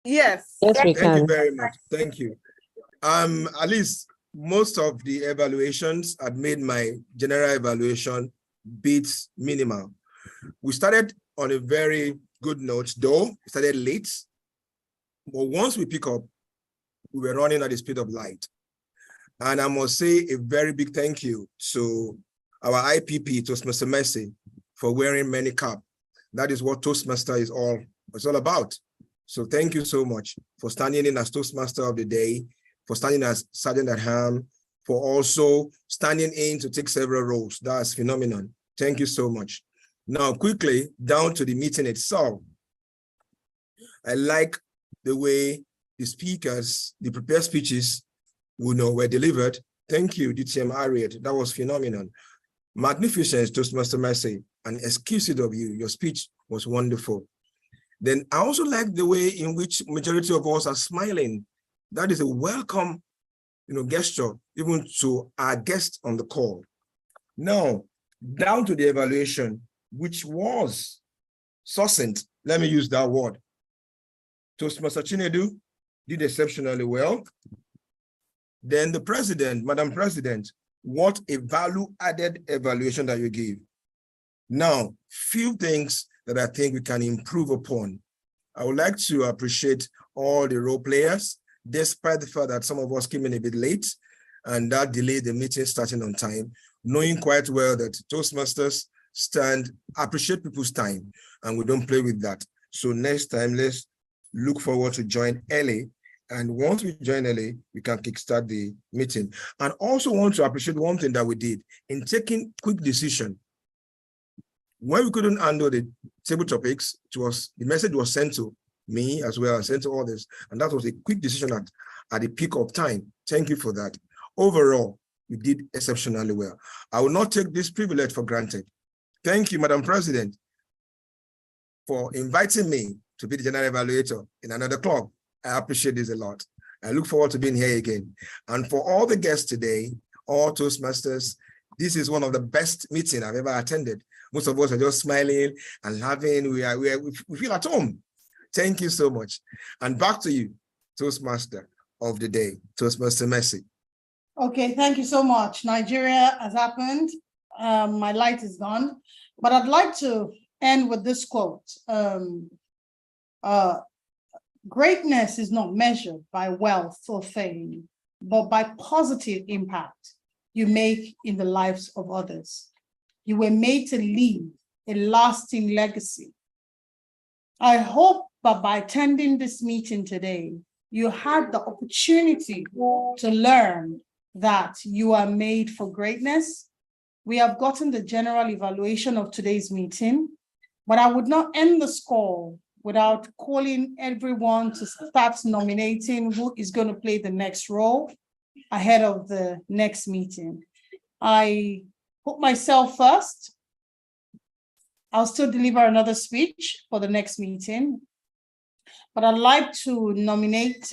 Yes. Yes, we can. Thank you very much. Thank you. At least most of the evaluations had made my general evaluation beats minimal. We started on a very good note, though we started late. But once we pick up, we were running at the speed of light. And I must say a very big thank you to our IPP, Toastmaster Mercy, for wearing many caps. That is what Toastmaster is all about. So thank you so much for standing in as Toastmaster of the day, for standing as Sergeant at Arms, for also standing in to take several roles. That's phenomenal. Thank you so much. Now, quickly, down to the meeting itself. I like the way the speakers, the prepared speeches, were delivered. Thank you, DTM Harriet. That was phenomenal. Magnificent, Toastmaster Mercy, and exquisite of you. Your speech was wonderful. Then I also like the way in which majority of us are smiling. That is a welcome, gesture, even to our guests on the call. Now, down to the evaluation, which was succinct. Let me use that word. Toastmaster Chinedu did exceptionally well. Then the president, Madam President, what a value-added evaluation that you gave. Now, few things that I think we can improve upon. I would like to appreciate all the role players, despite the fact that some of us came in a bit late, and that delayed the meeting starting on time, knowing quite well that Toastmasters appreciate people's time, and we don't play with that. So next time, let's look forward to join early. And once we join early, we can kickstart the meeting. And also want to appreciate one thing that we did in taking quick decision. When we couldn't handle the table topics, the message was sent to me as well, sent to others. And that was a quick decision at the peak of time. Thank you for that. Overall, you did exceptionally well. I will not take this privilege for granted. Thank you, Madam President, for inviting me to be the general evaluator in another club. I appreciate this a lot. I look forward to being here again. And for all the guests today, all Toastmasters, this is one of the best meetings I've ever attended. Most of us are just smiling and laughing. We feel at home. Thank you so much. And back to you, Toastmaster of the day, Toastmaster Mercy. Okay, thank you so much. Nigeria has happened. My light is gone, but I'd like to end with this quote. Greatness is not measured by wealth or fame, but by positive impact you make in the lives of others. You were made to leave a lasting legacy. I hope that by attending this meeting today, you had the opportunity to learn that you are made for greatness. We have gotten the general evaluation of today's meeting, but I would not end this call without calling everyone to start nominating who is going to play the next role ahead of the next meeting. I put myself first. I'll still deliver another speech for the next meeting, but I'd like to nominate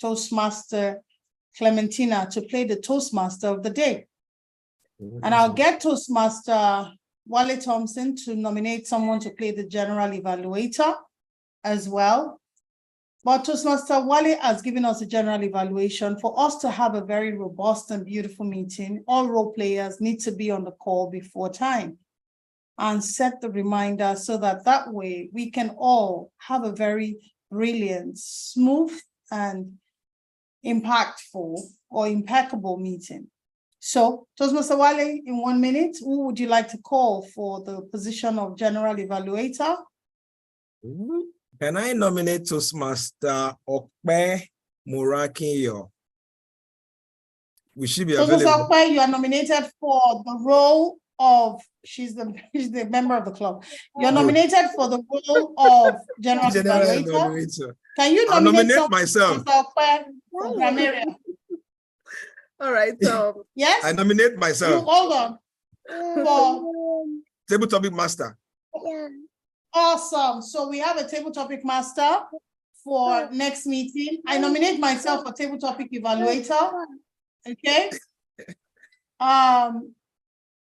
Toastmaster Clementina to play the Toastmaster of the day. And I'll get Toastmaster Wale Thompson to nominate someone to play the general evaluator as well. But Toastmaster Wale has given us a general evaluation. For us to have a very robust and beautiful meeting, all role players need to be on the call before time and set the reminder so that way we can all have a very brilliant, smooth, and impactful or impeccable meeting. So, Toastmaster Wale, in 1 minute, who would you like to call for the position of general evaluator? Can I nominate Toastmaster Okpe Murakinyo? Will she be available? Toastmaster Okpe, you are nominated for the role of, she's the member of the club. You're nominated for the role of general evaluator. Can you nominate myself? For grammarian? All right. Yes. I nominate myself. Hold on. For table topic master. Yeah. Awesome. So we have a table topic master for next meeting. I nominate myself for table topic evaluator. Okay.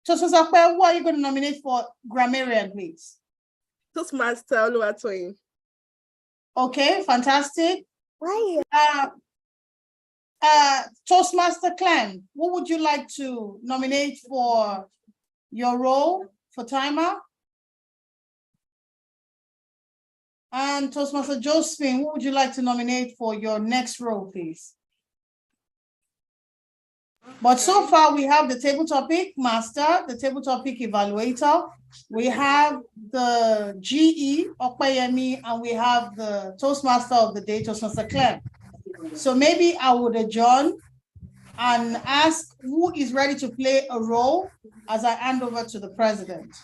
Toastmaster, who are you going to nominate for grammarian, please? Toastmaster Oluwatoyin. Okay, fantastic. Toastmaster Clem, who would you like to nominate for your role for timer? And Toastmaster Josephine, who would you like to nominate for your next role, please? But so far, we have the table topic master, the table topic evaluator, we have the GE, Okpayemi, and we have the Toastmaster of the day, Toastmaster Clem. So maybe I would adjourn and ask who is ready to play a role as I hand over to the president.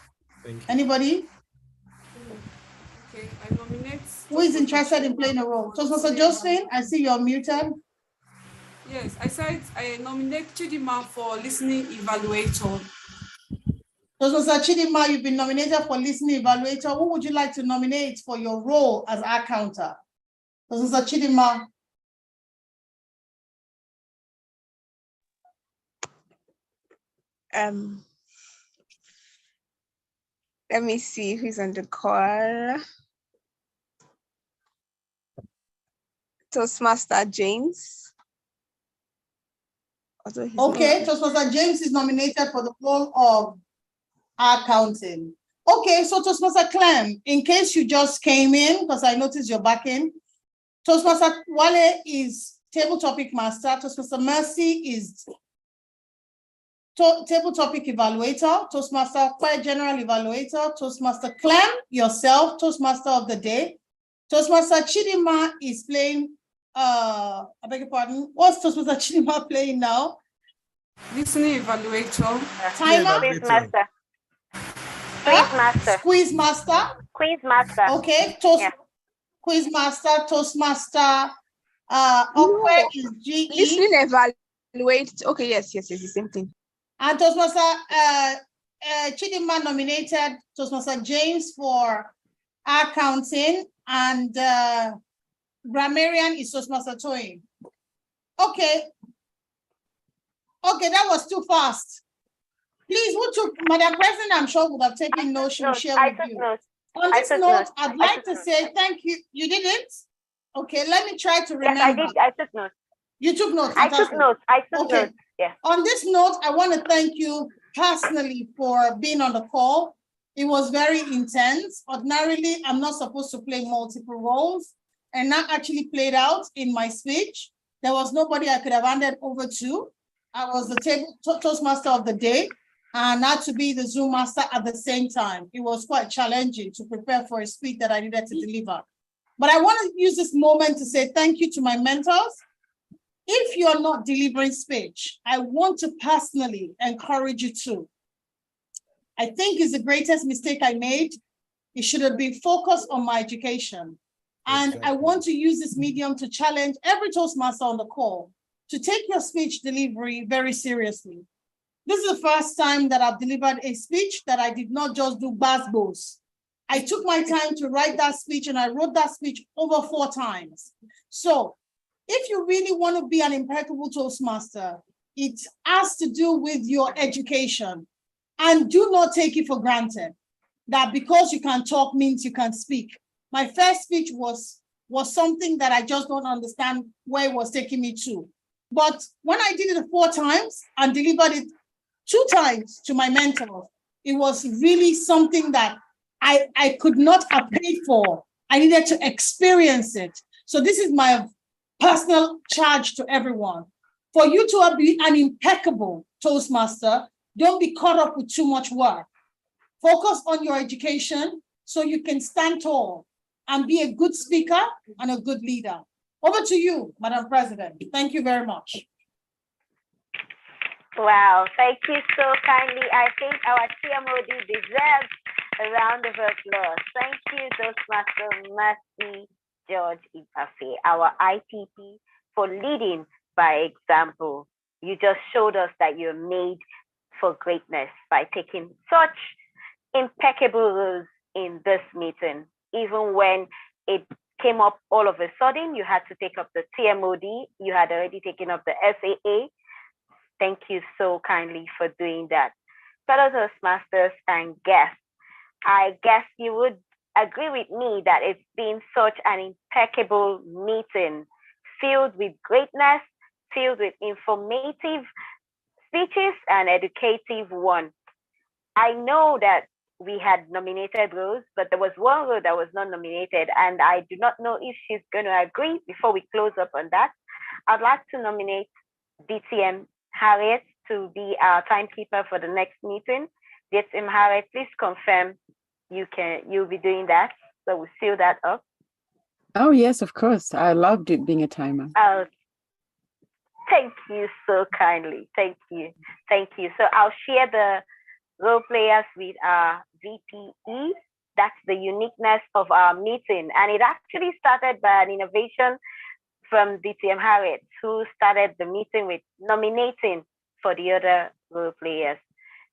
Thank you. Anybody? Okay, I nominate. Who is interested in playing a role? Toastmaster Josephine, I see you're muted. Yes, I said I nominate Chidima for listening evaluator. Toastmaster Chidima, you've been nominated for listening evaluator. Who would you like to nominate for your role as our counter? Toastmaster Chidima. Let me see who's on the call. Toastmaster James. Okay, Toastmaster James is nominated for the role of accounting. Okay, so Toastmaster Clem, in case you just came in, because I noticed you're back in, Toastmaster Wale is table topic master, Toastmaster Mercy is table topic evaluator, Toastmaster Quay general evaluator, Toastmaster Clem, yourself, Toastmaster of the day. Toastmaster Chidima is playing, I beg your pardon, what's Toastmaster Chidima playing now? Listening evaluator. Timer? Quiz master. Quiz master. Squeeze master? Quiz master. Okay, Quiz master, Toastmaster, Okwe is GE. Listening evaluate, okay, yes, the same thing. And Toastmaster Chidima nominated Toastmaster James for accounting, and grammarian is Toastmaster Toyin. Okay, that was too fast. Please, who took, Madam President, I'm sure would have taken notes, she will share with you. On this note, I'd like to say thank you. You did it? Okay, let me try to remember. Yes, I did. I took notes. You took notes. I took notes. Yeah. On this note, I want to thank you personally for being on the call. It was very intense. Ordinarily, I'm not supposed to play multiple roles, and that actually played out in my speech. There was nobody I could have handed over to. I was the table Toastmaster of the day, and not to be the Zoom master at the same time. It was quite challenging to prepare for a speech that I needed to deliver. But I want to use this moment to say thank you to my mentors. If you're not delivering speech, I want to personally encourage you to. I think it's the greatest mistake I made. It should have been focused on my education. And I want to use this medium to challenge every Toastmaster on the call to take your speech delivery very seriously. This is the first time that I've delivered a speech that I did not just do basbos. I took my time to write that speech, and I wrote that speech over 4 times. So if you really want to be an impeccable Toastmaster, It has to do with your education. And do not take it for granted that because you can talk means you can speak. My first speech was something that I just don't understand where it was taking me to. But when I did it 4 times and delivered it 2 times to my mentor, it was really something that I could not have paid for. I needed to experience it. So this is my personal charge to everyone. For you to be an impeccable Toastmaster, don't be caught up with too much work. Focus on your education so you can stand tall and be a good speaker and a good leader. Over to you, Madam President. Thank you very much. Wow, thank you so kindly. I think our TMOD deserves a round of applause. Thank you, Toastmaster Mercy George Ipafe, our ITP, for leading by example. You just showed us that you're made for greatness by taking such impeccable rules in this meeting. Even when it came up all of a sudden, you had to take up the TMOD, you had already taken up the SAA. Thank you so kindly for doing that. Fellow Toastmasters and guests, I guess you would agree with me that it's been such an impeccable meeting, filled with greatness, filled with informative speeches and educative one. I know that we had nominated Rose, but there was one Rose that was not nominated, and I do not know if she's going to agree before we close up on that. I'd like to nominate DTM Harriet to be our timekeeper for the next meeting. DTM Harriet, please confirm you'll be doing that. So we'll seal that up. Oh, yes, of course. I loved it being a timer. Oh, thank you so kindly. Thank you. Thank you. So I'll share the role players with our VPE. That's the uniqueness of our meeting. And it actually started by an innovation from DTM Harriet, who started the meeting with nominating for the other role players.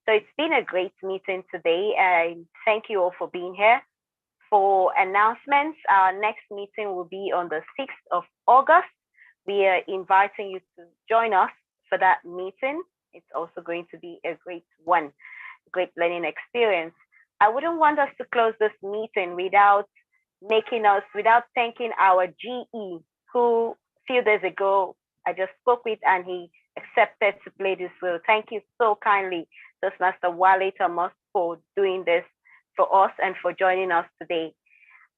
So it's been a great meeting today. And thank you all for being here. For announcements, our next meeting will be on the 6th of August. We are inviting you to join us for that meeting. It's also going to be a great one, great learning experience. I wouldn't want us to close this meeting without thanking our GE, who a few days ago I just spoke with, and he accepted to play this role. Thank you so kindly, Toastmaster Wale Thomas, for doing this for us and for joining us today.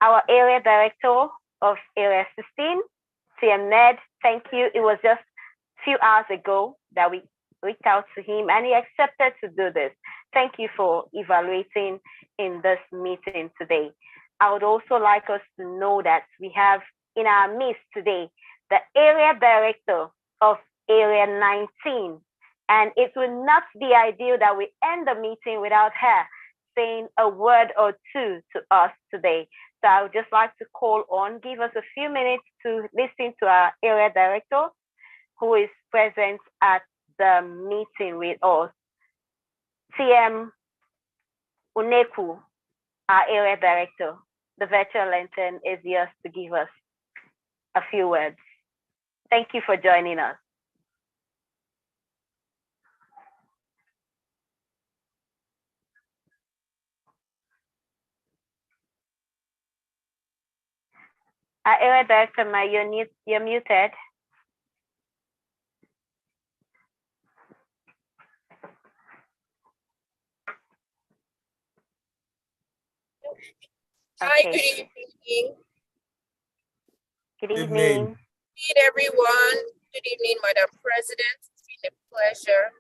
Our area director of Area 16, TM Ned, thank you. It was just a few hours ago that we reached out to him and he accepted to do this. Thank you for evaluating in this meeting today. I would also like us to know that we have in our midst today the area director of Area 19. And it will not be ideal that we end the meeting without her saying a word or two to us today. So I would just like to call on, give us a few minutes to listen to our area director who is present at the meeting with us. TM Uneku, our area director, the virtual lantern is yours to give us a few words. Thank you for joining us. Our area director, you're muted. Hi, good evening. Good evening. Good everyone. Good evening, Madam President. It's been a pleasure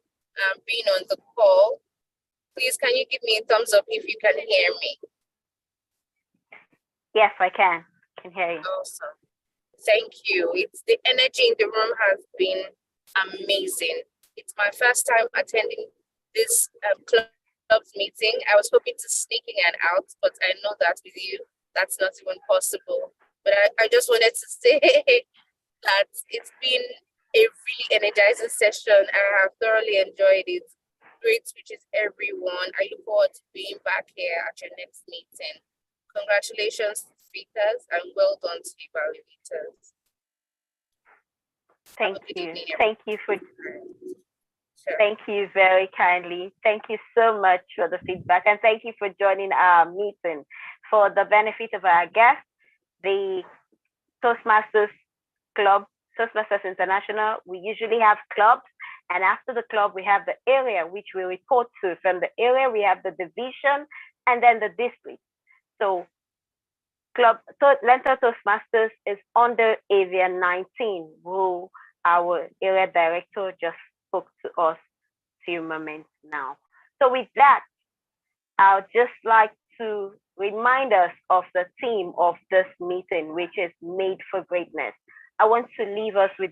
being on the call. Please, can you give me a thumbs up if you can hear me? Yes, I can hear you. Awesome. Thank you. It's the energy in the room has been amazing. It's my first time attending this club's meeting. I was hoping to sneak in and out, but I know that with you, that's not even possible. But I just wanted to say that it's been a really energizing session. I have thoroughly enjoyed it. Great speeches, everyone. I look forward to being back here at your next meeting. Congratulations, speakers, and well done to the evaluators. Thank you. Thank you for Thank you very kindly. Thank you so much for the feedback, and thank you for joining our meeting. For the benefit of our guests, the Toastmasters Club, Toastmasters International, we usually have clubs, and after the club, we have the area which we report to. From the area, we have the division and then the district. So Learntor Toastmasters is under area 19, who our area director just spoke to us a few moments now. So with that, I would just like to remind us of the theme of this meeting, which is Made for Greatness. I want to leave us with the